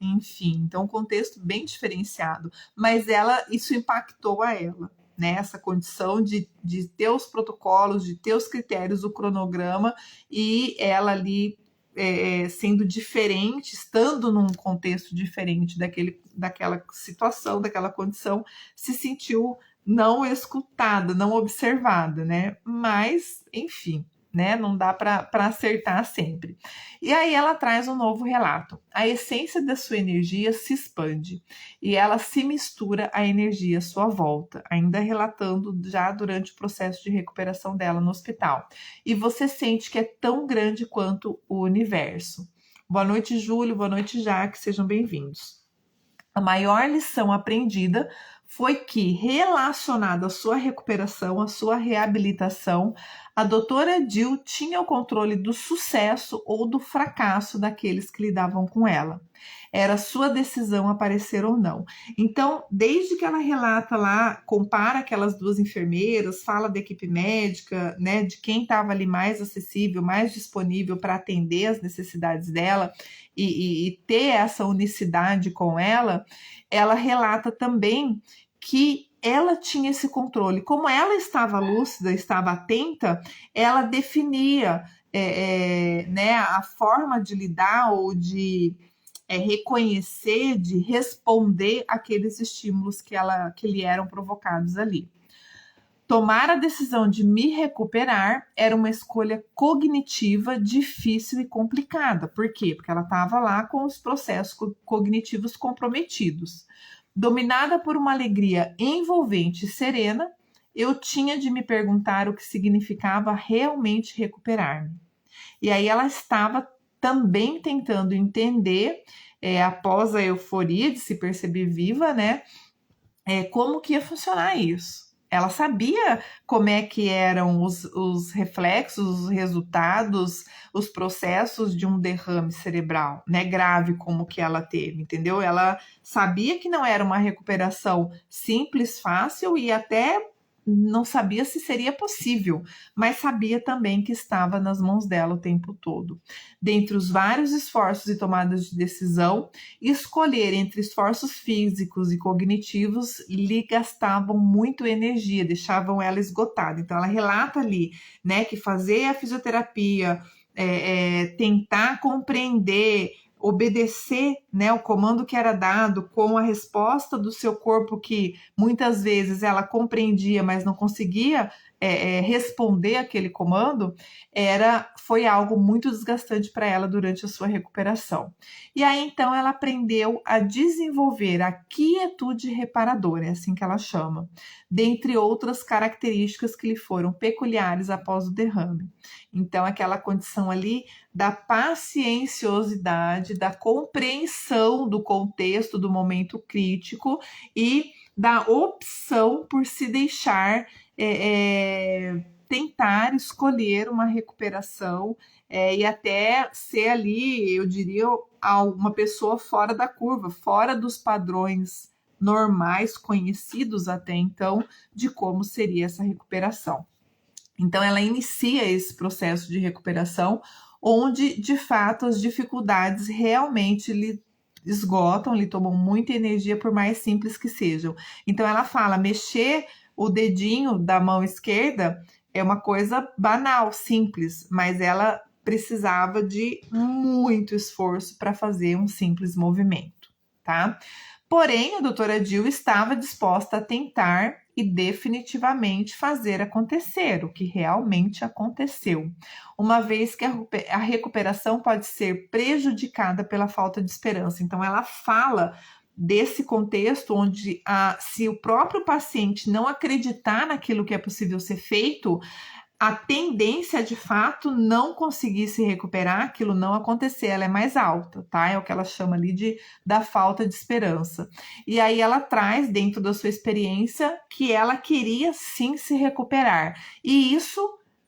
Enfim, então um contexto bem diferenciado, mas isso impactou a ela, né? Essa condição de ter os protocolos, de ter os critérios, o cronograma, e ela ali sendo diferente, estando num contexto diferente daquela situação, daquela condição, se sentiu não escutada, não observada, né? Mas, enfim, né? Não dá para acertar sempre. E aí ela traz um novo relato. A essência da sua energia se expande e ela se mistura à energia à sua volta, ainda relatando já durante o processo de recuperação dela no hospital. E você sente que é tão grande quanto o universo. Boa noite, Júlio. Boa noite, Jaque. Sejam bem-vindos. A maior lição aprendida foi que, relacionado à sua recuperação, à sua reabilitação, a doutora Jill tinha o controle do sucesso ou do fracasso daqueles que lidavam com ela. Era sua decisão aparecer ou não. Então, desde que ela relata lá, compara aquelas duas enfermeiras, fala da equipe médica, né, de quem estava ali mais acessível, mais disponível para atender as necessidades dela e ter essa unicidade com ela, ela relata também que ela tinha esse controle. Como ela estava lúcida, estava atenta, ela definia né, a forma de lidar ou de reconhecer, de responder aqueles estímulos que lhe eram provocados ali. Tomar a decisão de me recuperar era uma escolha cognitiva difícil e complicada. Por quê? Porque ela estava lá com os processos cognitivos comprometidos. Dominada por uma alegria envolvente e serena, eu tinha de me perguntar o que significava realmente recuperar-me. E aí ela estava também tentando entender, após a euforia de se perceber viva, né, como que ia funcionar isso. Ela sabia como é que eram os reflexos, os resultados, os processos de um derrame cerebral, né, grave como que ela teve, entendeu? Ela sabia que não era uma recuperação simples, fácil e até não sabia se seria possível, mas sabia também que estava nas mãos dela o tempo todo. Dentre os vários esforços e tomadas de decisão, escolher entre esforços físicos e cognitivos lhe gastavam muito energia, deixavam ela esgotada. Então ela relata ali, né, que fazer a fisioterapia, tentar compreender, obedecer, né, o comando que era dado com a resposta do seu corpo, que muitas vezes ela compreendia, mas não conseguia responder aquele comando, foi algo muito desgastante para ela durante a sua recuperação. E aí, então, ela aprendeu a desenvolver a quietude reparadora, é assim que ela chama, dentre outras características que lhe foram peculiares após o derrame. Então, aquela condição ali da pacienciosidade, da compreensão do contexto do momento crítico e da opção por se deixar tentar escolher uma recuperação e até ser ali, eu diria, uma pessoa fora da curva, fora dos padrões normais, conhecidos até então, de como seria essa recuperação. Então, ela inicia esse processo de recuperação, onde, de fato, as dificuldades realmente lhe esgotam, lhe tomam muita energia, por mais simples que sejam. Então, ela fala, mexer o dedinho da mão esquerda é uma coisa banal, simples, mas ela precisava de muito esforço para fazer um simples movimento, tá? Porém, a doutora Jill estava disposta a tentar e definitivamente fazer acontecer, o que realmente aconteceu, uma vez que a recuperação pode ser prejudicada pela falta de esperança. Então, ela fala desse contexto onde, se o próprio paciente não acreditar naquilo que é possível ser feito, a tendência de fato não conseguir se recuperar, aquilo não acontecer, ela é mais alta, tá? É o que ela chama ali da falta de esperança. E aí ela traz dentro da sua experiência que ela queria sim se recuperar. E isso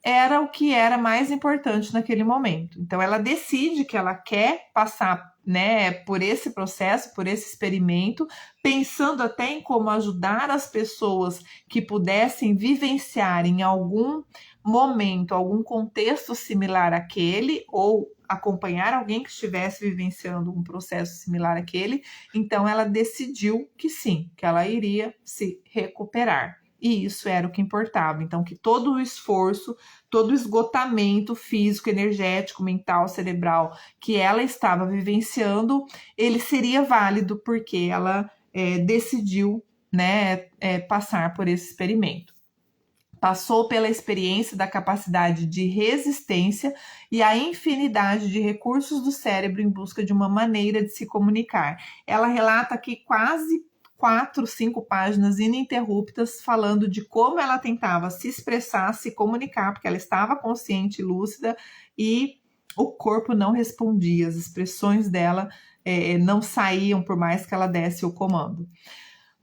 era o que era mais importante naquele momento. Então ela decide que ela quer passar, né, por esse processo, por esse experimento, pensando até em como ajudar as pessoas que pudessem vivenciar em algum momento, algum contexto similar àquele, ou acompanhar alguém que estivesse vivenciando um processo similar àquele. Então ela decidiu que sim, que ela iria se recuperar. E isso era o que importava. Então, que todo o esforço, todo o esgotamento físico, energético, mental, cerebral que ela estava vivenciando, ele seria válido porque ela decidiu, né, passar por esse experimento. Passou pela experiência da capacidade de resistência e a infinidade de recursos do cérebro em busca de uma maneira de se comunicar. Ela relata aqui quase 4, 5 páginas ininterruptas falando de como ela tentava se expressar, se comunicar, porque ela estava consciente e lúcida e o corpo não respondia, as expressões dela não saíam por mais que ela desse o comando.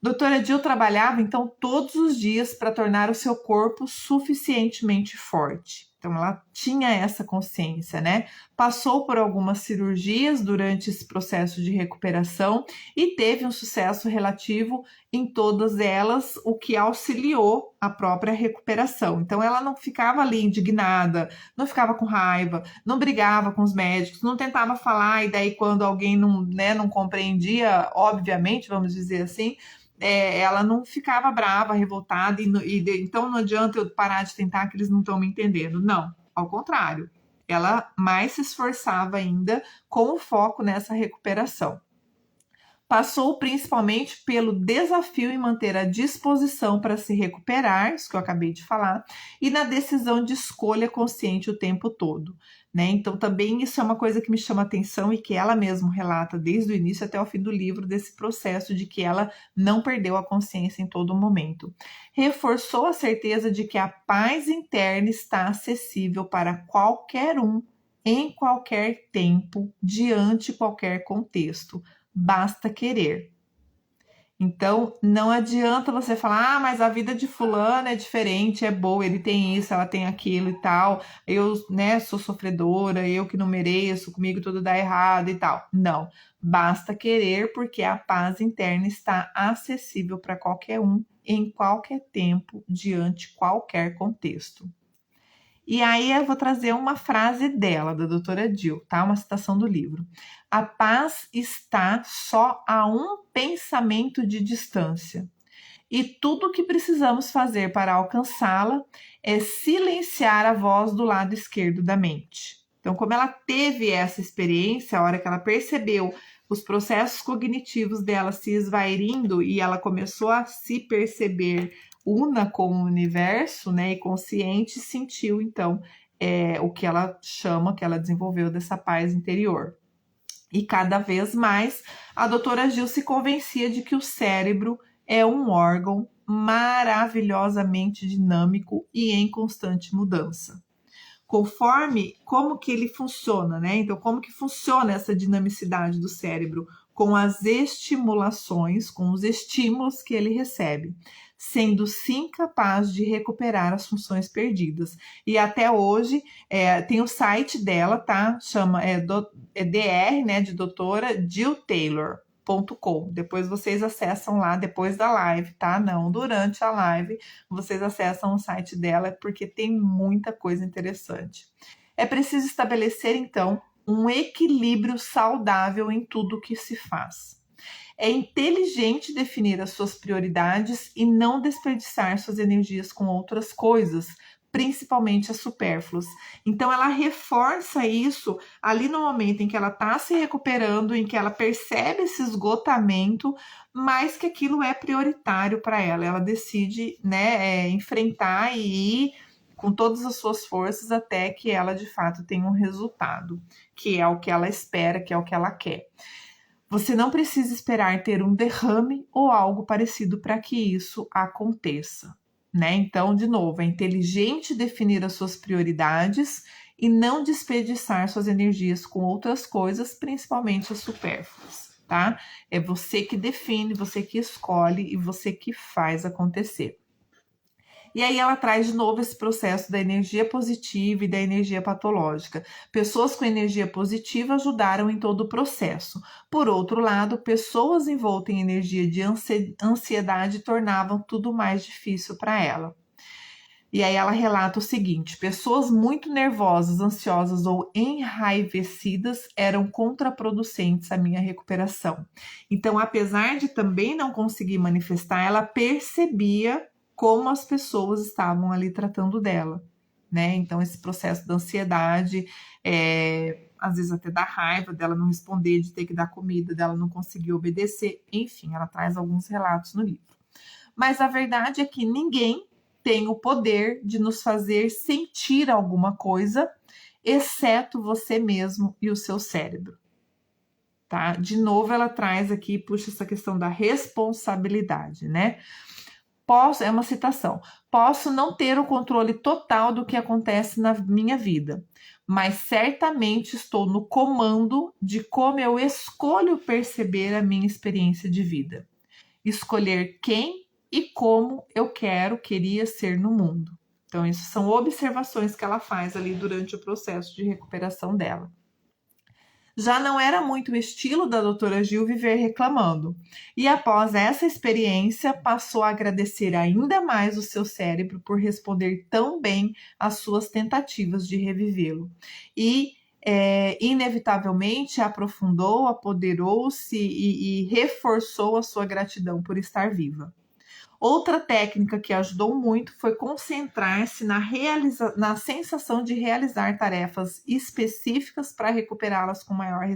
Doutora Jill trabalhava, então, todos os dias para tornar o seu corpo suficientemente forte. Então, ela tinha essa consciência, né? Passou por algumas cirurgias durante esse processo de recuperação e teve um sucesso relativo em todas elas, o que auxiliou a própria recuperação. Então, ela não ficava ali indignada, não ficava com raiva, não brigava com os médicos, não tentava falar, e daí quando alguém não compreendia, obviamente, vamos dizer assim, ela não ficava brava, revoltada, então não adianta eu parar de tentar que eles não estão me entendendo. Não, ao contrário, ela mais se esforçava ainda com o foco nessa recuperação. Passou principalmente pelo desafio em manter a disposição para se recuperar, isso que eu acabei de falar, e na decisão de escolha consciente o tempo todo, né? Então também isso é uma coisa que me chama atenção e que ela mesma relata desde o início até o fim do livro, desse processo de que ela não perdeu a consciência em todo momento. Reforçou a certeza de que a paz interna está acessível para qualquer um, em qualquer tempo, diante de qualquer contexto. Basta querer. Então, não adianta você falar, mas a vida de fulano é diferente, é boa, ele tem isso, ela tem aquilo e tal, eu, né, sou sofredora, eu que não mereço, comigo tudo dá errado e tal. Não, basta querer, porque a paz interna está acessível para qualquer um, em qualquer tempo, diante de qualquer contexto. E aí eu vou trazer uma frase dela, da doutora Jill, tá? Uma citação do livro. A paz está só a um pensamento de distância. E tudo o que precisamos fazer para alcançá-la é silenciar a voz do lado esquerdo da mente. Então, como ela teve essa experiência, a hora que ela percebeu os processos cognitivos dela se esvairindo e ela começou a se perceber una com o universo, né, e consciente, sentiu então o que ela chama, que ela desenvolveu dessa paz interior. E cada vez mais a doutora Gil se convencia de que o cérebro é um órgão maravilhosamente dinâmico e em constante mudança. Conforme como que ele funciona, né? Então, como que funciona essa dinamicidade do cérebro? Com as estimulações, com os estímulos que ele recebe, sendo sim capaz de recuperar as funções perdidas. E até hoje tem o site dela, tá? Chama DR, né? De doutora Jill Taylor.com. Depois vocês acessam lá depois da live, tá? Não durante a live, vocês acessam o site dela porque tem muita coisa interessante. É preciso estabelecer então um equilíbrio saudável em tudo que se faz. É inteligente definir as suas prioridades e não desperdiçar suas energias com outras coisas, principalmente as supérfluas. Então ela reforça isso ali no momento em que ela está se recuperando, em que ela percebe esse esgotamento, mas que aquilo é prioritário para ela. Ela decide, né, enfrentar e ir com todas as suas forças até que ela de fato tenha um resultado, que é o que ela espera, que é o que ela quer. Você não precisa esperar ter um derrame ou algo parecido para que isso aconteça, né? Então, de novo, é inteligente definir as suas prioridades e não desperdiçar suas energias com outras coisas, principalmente as supérfluas, tá? É você que define, você que escolhe e você que faz acontecer. E aí ela traz de novo esse processo da energia positiva e da energia patológica. Pessoas com energia positiva ajudaram em todo o processo. Por outro lado, pessoas envoltas em energia de ansiedade tornavam tudo mais difícil para ela. E aí ela relata o seguinte: pessoas muito nervosas, ansiosas ou enraivecidas eram contraproducentes à minha recuperação. Então, apesar de também não conseguir manifestar, ela percebia como as pessoas estavam ali tratando dela, né? Então, esse processo da ansiedade, às vezes até da raiva dela não responder, de ter que dar comida, dela não conseguir obedecer, enfim, ela traz alguns relatos no livro. Mas a verdade é que ninguém tem o poder de nos fazer sentir alguma coisa, exceto você mesmo e o seu cérebro. Tá? De novo, ela traz aqui, puxa essa questão da responsabilidade, né? É uma citação. Posso não ter o controle total do que acontece na minha vida, mas certamente estou no comando de como eu escolho perceber a minha experiência de vida. Escolher quem e como eu queria ser no mundo. Então, isso são observações que ela faz ali durante o processo de recuperação dela. Já não era muito o estilo da doutora Gil viver reclamando. E após essa experiência, passou a agradecer ainda mais o seu cérebro por responder tão bem às suas tentativas de revivê-lo. E, inevitavelmente, aprofundou, apoderou-se e reforçou a sua gratidão por estar viva. Outra técnica que ajudou muito foi concentrar-se na sensação de realizar tarefas específicas para recuperá-las com maior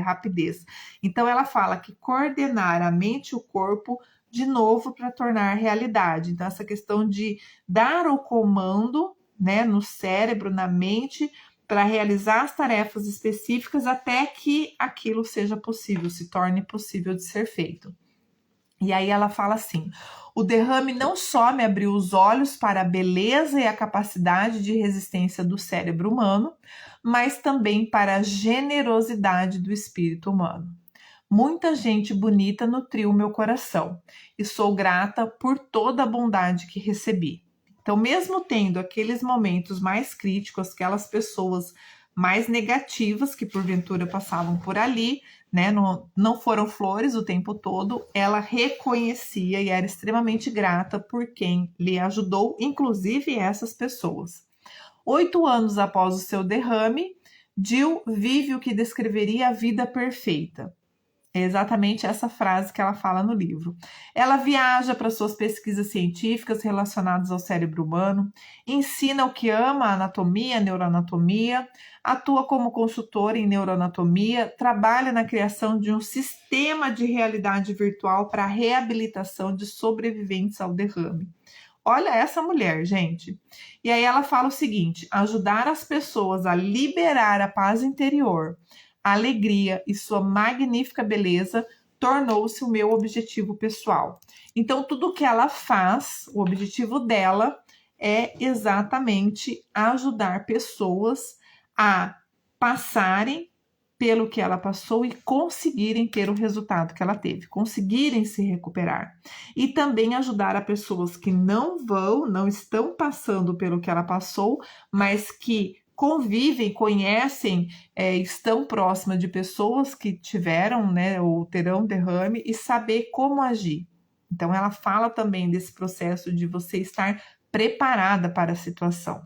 rapidez. Então, ela fala que coordenar a mente e o corpo de novo para tornar realidade. Então, essa questão de dar o comando, né, no cérebro, na mente, para realizar as tarefas específicas até que aquilo seja possível, se torne possível de ser feito. E aí ela fala assim: o derrame não só me abriu os olhos para a beleza e a capacidade de resistência do cérebro humano, mas também para a generosidade do espírito humano. Muita gente bonita nutriu meu coração e sou grata por toda a bondade que recebi. Então, mesmo tendo aqueles momentos mais críticos, aquelas pessoas mais negativas que porventura passavam por ali, né, não foram flores o tempo todo, ela reconhecia e era extremamente grata por quem lhe ajudou, inclusive essas pessoas. 8 anos após o seu derrame, Jill vive o que descreveria a vida perfeita. É exatamente essa frase que ela fala no livro. Ela viaja para suas pesquisas científicas relacionadas ao cérebro humano, ensina o que ama, a anatomia, a neuroanatomia, atua como consultora em neuroanatomia, trabalha na criação de um sistema de realidade virtual para a reabilitação de sobreviventes ao derrame. Olha essa mulher, gente. E aí ela fala o seguinte: ajudar as pessoas a liberar a paz interior, a alegria e sua magnífica beleza tornou-se o meu objetivo pessoal. Então, tudo que ela faz, o objetivo dela é exatamente ajudar pessoas a passarem pelo que ela passou e conseguirem ter o resultado que ela teve, conseguirem se recuperar. E também ajudar a pessoas que não estão passando pelo que ela passou, mas que convivem, conhecem, estão próximas de pessoas que tiveram, né, ou terão derrame e saber como agir. Então, ela fala também desse processo de você estar preparada para a situação.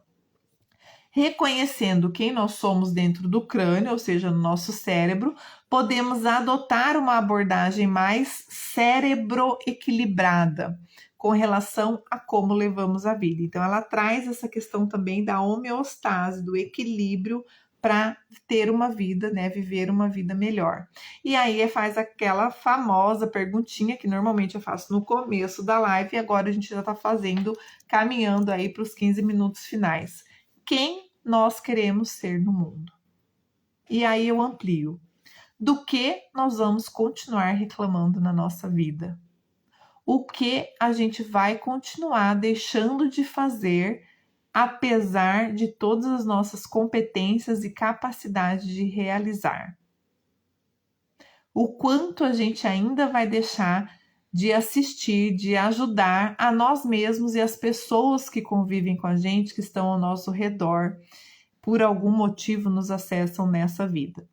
Reconhecendo quem nós somos dentro do crânio, ou seja, no nosso cérebro, podemos adotar uma abordagem mais cérebro-equilibrada com relação a como levamos a vida. Então, ela traz essa questão também da homeostase, do equilíbrio para ter uma vida, né, viver uma vida melhor. E aí faz aquela famosa perguntinha que normalmente eu faço no começo da live e agora a gente já está fazendo, caminhando aí para os 15 minutos finais. Quem nós queremos ser no mundo? E aí eu amplio. Do que nós vamos continuar reclamando na nossa vida? O que a gente vai continuar deixando de fazer, apesar de todas as nossas competências e capacidade de realizar? O quanto a gente ainda vai deixar de assistir, de ajudar a nós mesmos e as pessoas que convivem com a gente, que estão ao nosso redor, por algum motivo nos acessam nessa vida.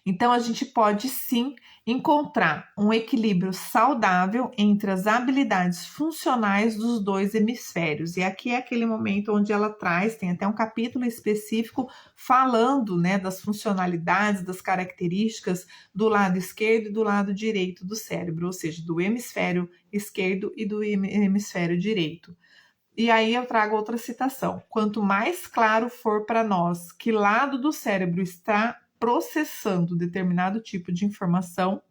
Então, a gente pode sim encontrar um equilíbrio saudável entre as habilidades funcionais dos dois hemisférios. E aqui é aquele momento onde ela traz, tem até um capítulo específico falando, né, das funcionalidades, das características do lado esquerdo e do lado direito do cérebro, ou seja, do hemisfério esquerdo e do hemisfério direito. E aí eu trago outra citação. Quanto mais claro for para nós que lado do cérebro está processando determinado tipo de informação,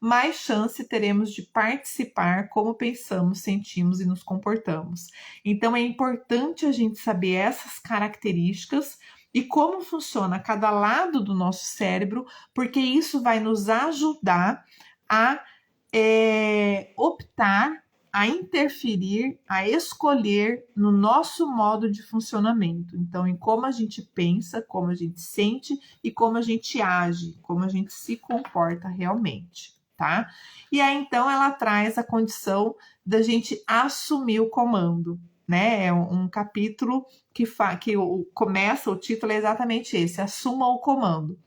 mais chance teremos de participar como pensamos, sentimos e nos comportamos. Então é importante a gente saber essas características e como funciona cada lado do nosso cérebro, porque isso vai nos ajudar a optar, a interferir, a escolher no nosso modo de funcionamento. Então, em como a gente pensa, como a gente sente e como a gente age, como a gente se comporta realmente, tá? E aí, então, ela traz a condição da gente assumir o comando, né? É um capítulo que começa, o título é exatamente esse, assuma o comando.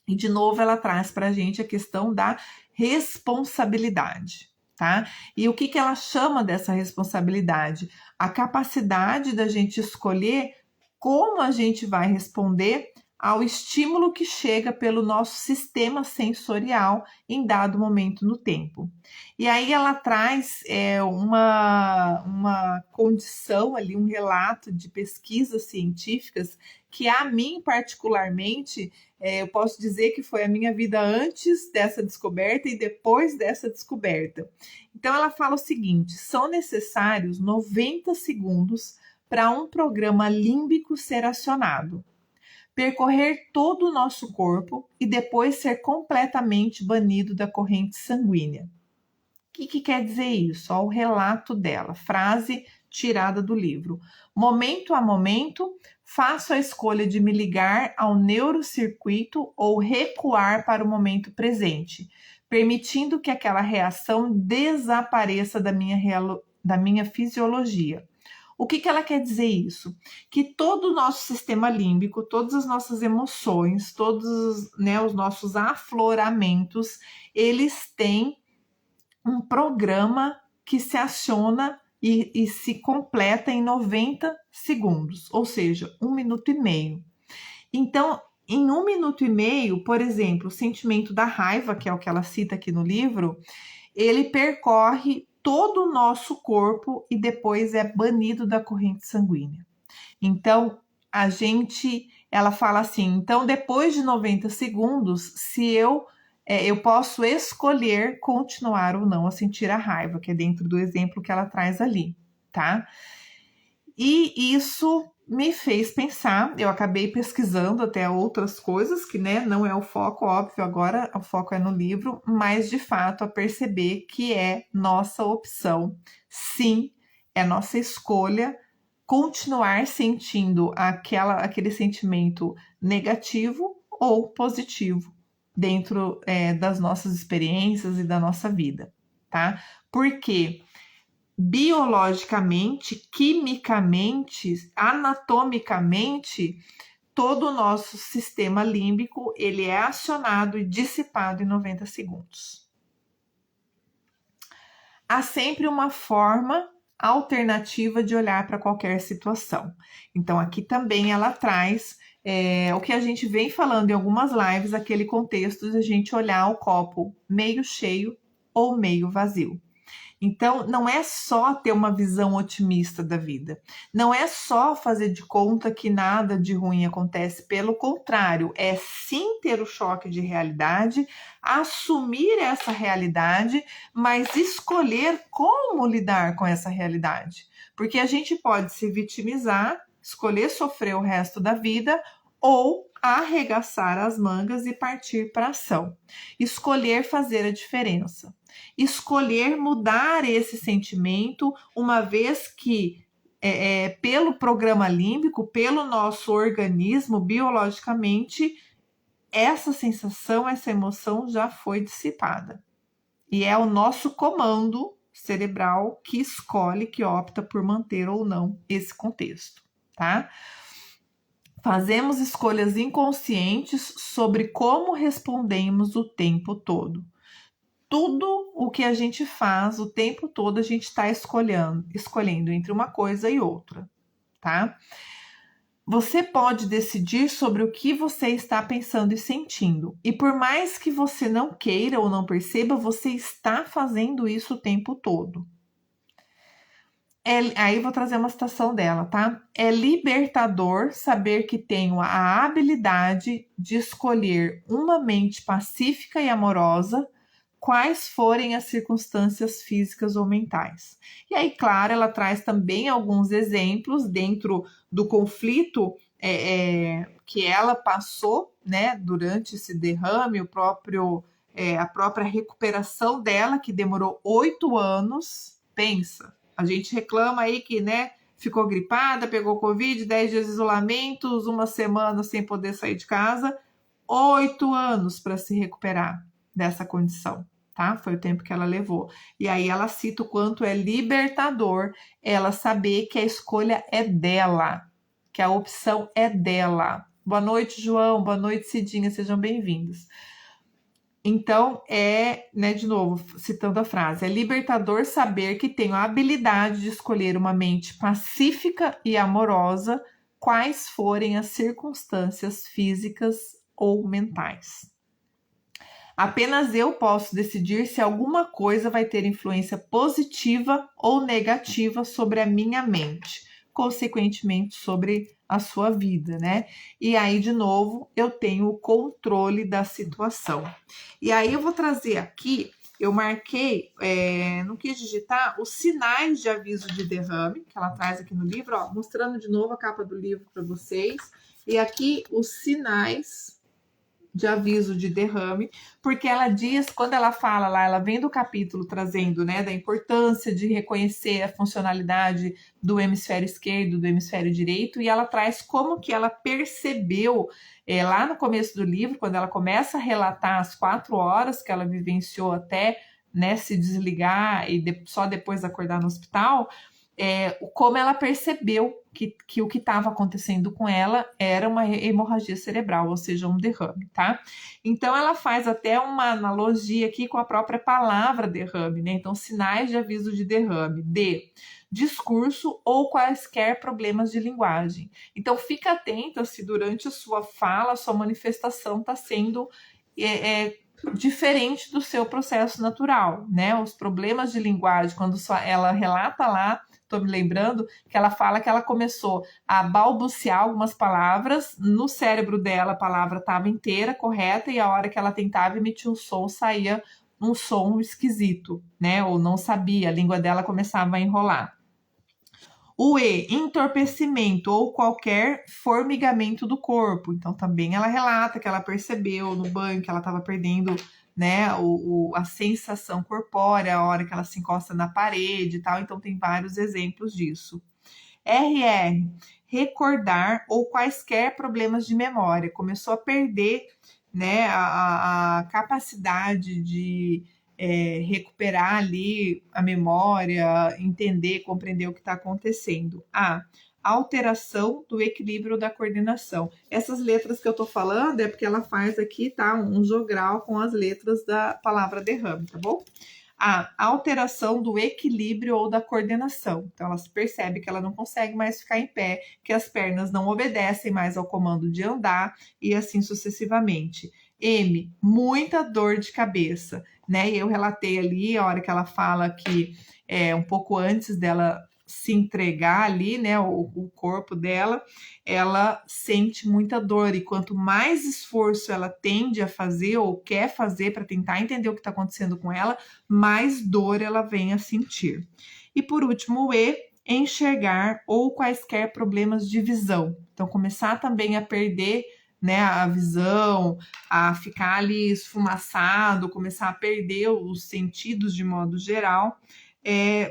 E, de novo, ela traz para a gente a questão da responsabilidade. Tá? E o que ela chama dessa responsabilidade? A capacidade da gente escolher como a gente vai responder ao estímulo que chega pelo nosso sistema sensorial em dado momento no tempo. E aí ela traz uma condição ali, um relato de pesquisas científicas que a mim particularmente, eu posso dizer que foi a minha vida antes dessa descoberta e depois dessa descoberta. Então ela fala o seguinte: são necessários 90 segundos para um programa límbico ser acionado, percorrer todo o nosso corpo e depois ser completamente banido da corrente sanguínea. O que quer dizer isso? Ó, o relato dela, frase tirada do livro. Momento a momento, faço a escolha de me ligar ao neurocircuito ou recuar para o momento presente, permitindo que aquela reação desapareça da minha fisiologia. O que ela quer dizer isso? Que todo o nosso sistema límbico, todas as nossas emoções, todos, né, os nossos afloramentos, eles têm um programa que se aciona e se completa em 90 segundos, ou seja, 1 minuto e meio. Então, em 1 minuto e meio, por exemplo, o sentimento da raiva, que é o que ela cita aqui no livro, ele percorre todo o nosso corpo e depois é banido da corrente sanguínea. Então, ela fala assim, então depois de 90 segundos, se eu posso escolher continuar ou não a sentir a raiva, que é dentro do exemplo que ela traz ali, tá? E isso me fez pensar, eu acabei pesquisando até outras coisas, que né, não é o foco, óbvio, agora o foco é no livro, mas de fato a perceber que é nossa opção, sim, é nossa escolha continuar sentindo aquele sentimento negativo ou positivo dentro das nossas experiências e da nossa vida, tá? Porque biologicamente, quimicamente, anatomicamente, todo o nosso sistema límbico ele é acionado e dissipado em 90 segundos. Há sempre uma forma alternativa de olhar para qualquer situação. Então, aqui também ela traz o que a gente vem falando em algumas lives, aquele contexto de a gente olhar o copo meio cheio ou meio vazio. Então, não é só ter uma visão otimista da vida, não é só fazer de conta que nada de ruim acontece, pelo contrário, é sim ter o choque de realidade, assumir essa realidade, mas escolher como lidar com essa realidade. Porque a gente pode se vitimizar, escolher sofrer o resto da vida, ou arregaçar as mangas e partir para a ação. Escolher fazer a diferença. Escolher mudar esse sentimento, uma vez que pelo programa límbico, pelo nosso organismo, biologicamente, essa sensação, essa emoção já foi dissipada. E é o nosso comando cerebral que escolhe, que opta por manter ou não esse contexto, tá? Fazemos escolhas inconscientes sobre como respondemos o tempo todo. Tudo o que a gente faz o tempo todo, a gente está escolhendo entre uma coisa e outra, tá? Você pode decidir sobre o que você está pensando e sentindo. E por mais que você não queira ou não perceba, você está fazendo isso o tempo todo. Aí vou trazer uma citação dela, tá? É libertador saber que tenho a habilidade de escolher uma mente pacífica e amorosa, quais forem as circunstâncias físicas ou mentais. E aí, claro, ela traz também alguns exemplos dentro do conflito que ela passou, né, durante esse derrame, a própria recuperação dela, que demorou 8 anos. Pensa, a gente reclama aí que, né, ficou gripada, pegou Covid, 10 dias de isolamento, uma semana sem poder sair de casa, 8 anos para se recuperar dessa condição, tá? Foi o tempo que ela levou. E aí ela cita o quanto é libertador ela saber que a escolha é dela, que a opção é dela. Boa noite, João. Boa noite, Cidinha. Sejam bem-vindos. Então, né, de novo, citando a frase, é libertador saber que tenho a habilidade de escolher uma mente pacífica e amorosa, quais forem as circunstâncias físicas ou mentais. Apenas eu posso decidir se alguma coisa vai ter influência positiva ou negativa sobre a minha mente, consequentemente sobre a sua vida, né? E aí, de novo, eu tenho o controle da situação. E aí eu vou trazer aqui, eu marquei, não quis digitar, os sinais de aviso de derrame, que ela traz aqui no livro, ó, mostrando de novo a capa do livro para vocês. E aqui os sinais de aviso de derrame, porque ela diz, quando ela fala lá, ela vem do capítulo trazendo, né, da importância de reconhecer a funcionalidade do hemisfério esquerdo, do hemisfério direito, e ela traz como que ela percebeu lá no começo do livro, quando ela começa a relatar as 4 horas que ela vivenciou até, né, se desligar e só depois acordar no hospital. como ela percebeu que o que estava acontecendo com ela era uma hemorragia cerebral, ou seja, um derrame, tá? Então, ela faz até uma analogia aqui com a própria palavra derrame, né? Então, sinais de aviso de derrame, discurso ou quaisquer problemas de linguagem. Então, fica atenta se durante a sua fala, a sua manifestação está sendo diferente do seu processo natural, né? Os problemas de linguagem, quando ela relata lá, estou me lembrando que ela fala que ela começou a balbuciar algumas palavras, no cérebro dela a palavra estava inteira, correta, e a hora que ela tentava emitir um som, saía um som esquisito, né? Ou não sabia, a língua dela começava a enrolar. O entorpecimento ou qualquer formigamento do corpo. Então, também ela relata que ela percebeu no banho que ela estava perdendo, né, a sensação corpórea, a hora que ela se encosta na parede e tal. Então, tem vários exemplos disso. RR, recordar ou quaisquer problemas de memória. Começou a perder, né, a capacidade de recuperar ali a memória, entender, compreender o que está acontecendo. Alteração do equilíbrio da coordenação. Essas letras que eu estou falando é porque ela faz aqui, tá, um jogral com as letras da palavra derrame, tá bom? A alteração do equilíbrio ou da coordenação. Então, ela percebe que ela não consegue mais ficar em pé, que as pernas não obedecem mais ao comando de andar e assim sucessivamente. M, muita dor de cabeça, né? E eu relatei ali a hora que ela fala que um pouco antes dela se entregar ali, né, o corpo dela, ela sente muita dor, e quanto mais esforço ela tende a fazer ou quer fazer para tentar entender o que está acontecendo com ela, mais dor ela vem a sentir. E por último, o E, enxergar ou quaisquer problemas de visão. Então, começar também a perder, né, a visão, a ficar ali esfumaçado, começar a perder os sentidos de modo geral,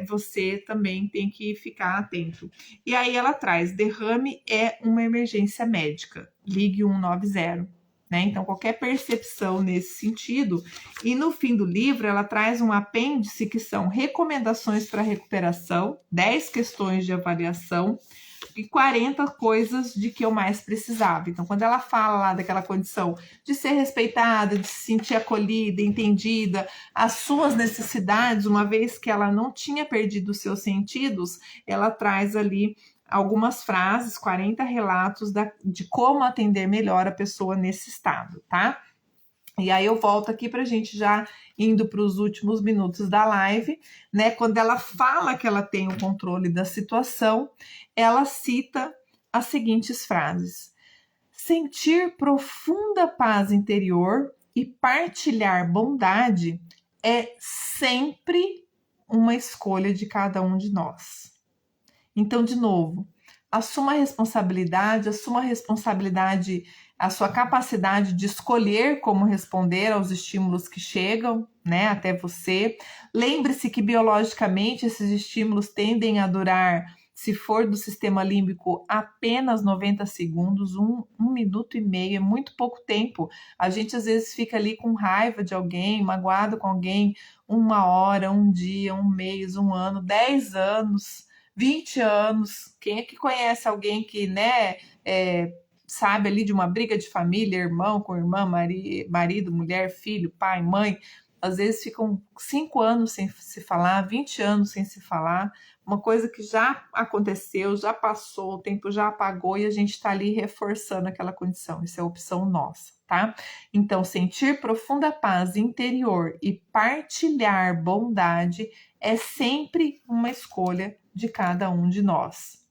você também tem que ficar atento. E aí ela traz, derrame é uma emergência médica, ligue 190. Né? Então, qualquer percepção nesse sentido. E no fim do livro, ela traz um apêndice que são recomendações para recuperação, 10 questões de avaliação e 40 coisas de que eu mais precisava. Então, quando ela fala lá daquela condição de ser respeitada, de se sentir acolhida, entendida, as suas necessidades, uma vez que ela não tinha perdido os seus sentidos, ela traz ali algumas frases, 40 relatos de como atender melhor a pessoa nesse estado, tá? E aí eu volto aqui para a gente já indo para os últimos minutos da live, né? Quando ela fala que ela tem o controle da situação, ela cita as seguintes frases: sentir profunda paz interior e partilhar bondade é sempre uma escolha de cada um de nós. Então, de novo, assuma a responsabilidade, a sua capacidade de escolher como responder aos estímulos que chegam, né, até você. Lembre-se que biologicamente esses estímulos tendem a durar, se for do sistema límbico, apenas 90 segundos, um minuto e meio, é muito pouco tempo. A gente às vezes fica ali com raiva de alguém, magoado com alguém, 1 hora, um dia, um mês, um ano, 10 anos, 20 anos. Quem é que conhece alguém que, né, sabe ali de uma briga de família, irmão com irmã, marido, mulher, filho, pai, mãe, às vezes ficam 5 anos sem se falar, 20 anos sem se falar, uma coisa que já aconteceu, já passou, o tempo já apagou e a gente está ali reforçando aquela condição. Isso é opção nossa, tá? Então, sentir profunda paz interior e partilhar bondade é sempre uma escolha de cada um de nós.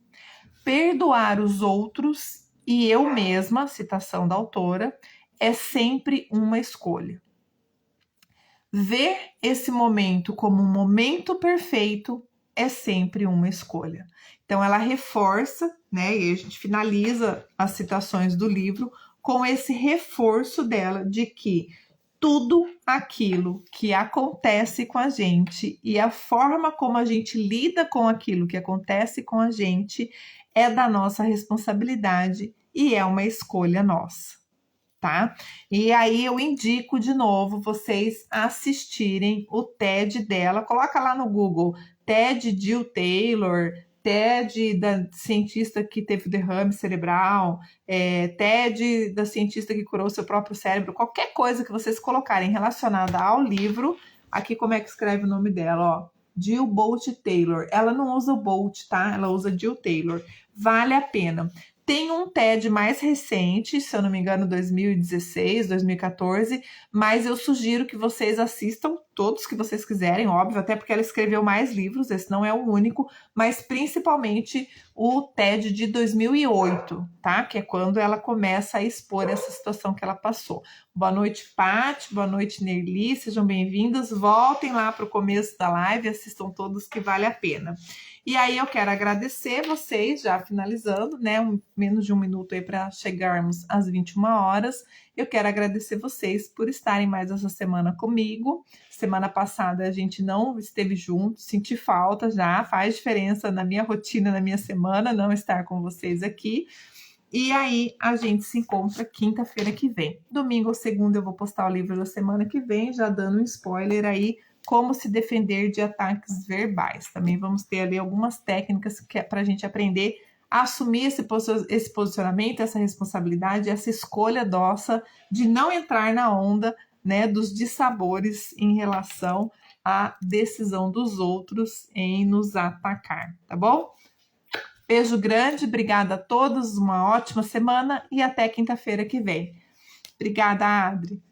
Perdoar os outros e eu mesma, citação da autora, é sempre uma escolha. Ver esse momento como um momento perfeito é sempre uma escolha. Então, ela reforça, né, e a gente finaliza as citações do livro com esse reforço dela de que tudo aquilo que acontece com a gente e a forma como a gente lida com aquilo que acontece com a gente é da nossa responsabilidade e é uma escolha nossa, tá? E aí eu indico de novo vocês assistirem o TED dela, coloca lá no Google TED Jill Taylor, TED da cientista que teve derrame cerebral, TED da cientista que curou seu próprio cérebro, qualquer coisa que vocês colocarem relacionada ao livro, aqui como é que escreve o nome dela, ó, Jill Bolt Taylor. Ela não usa o Bolt, tá? Ela usa Jill Taylor. Vale a pena. Tem um TED mais recente, se eu não me engano, 2016, 2014, mas eu sugiro que vocês assistam todos que vocês quiserem, óbvio, até porque ela escreveu mais livros, esse não é o único, mas principalmente o TED de 2008, tá? Que é quando ela começa a expor essa situação que ela passou. Boa noite, Paty, boa noite, Nerli, sejam bem-vindos, voltem lá para o começo da live, assistam todos que vale a pena. E aí eu quero agradecer vocês, já finalizando, né? Menos de um minuto aí para chegarmos às 21 horas. Eu quero agradecer vocês por estarem mais essa semana comigo. Semana passada a gente não esteve junto, senti falta já, faz diferença na minha rotina, na minha semana, não estar com vocês aqui. E aí a gente se encontra quinta-feira que vem. Domingo ou segunda eu vou postar o livro da semana que vem, já dando um spoiler aí, como se defender de ataques verbais. Também vamos ter ali algumas técnicas para a gente aprender a assumir esse posicionamento, essa responsabilidade, essa escolha nossa de não entrar na onda, né, dos dissabores em relação à decisão dos outros em nos atacar, tá bom? Beijo grande, obrigada a todos, uma ótima semana e até quinta-feira que vem. Obrigada, Adri.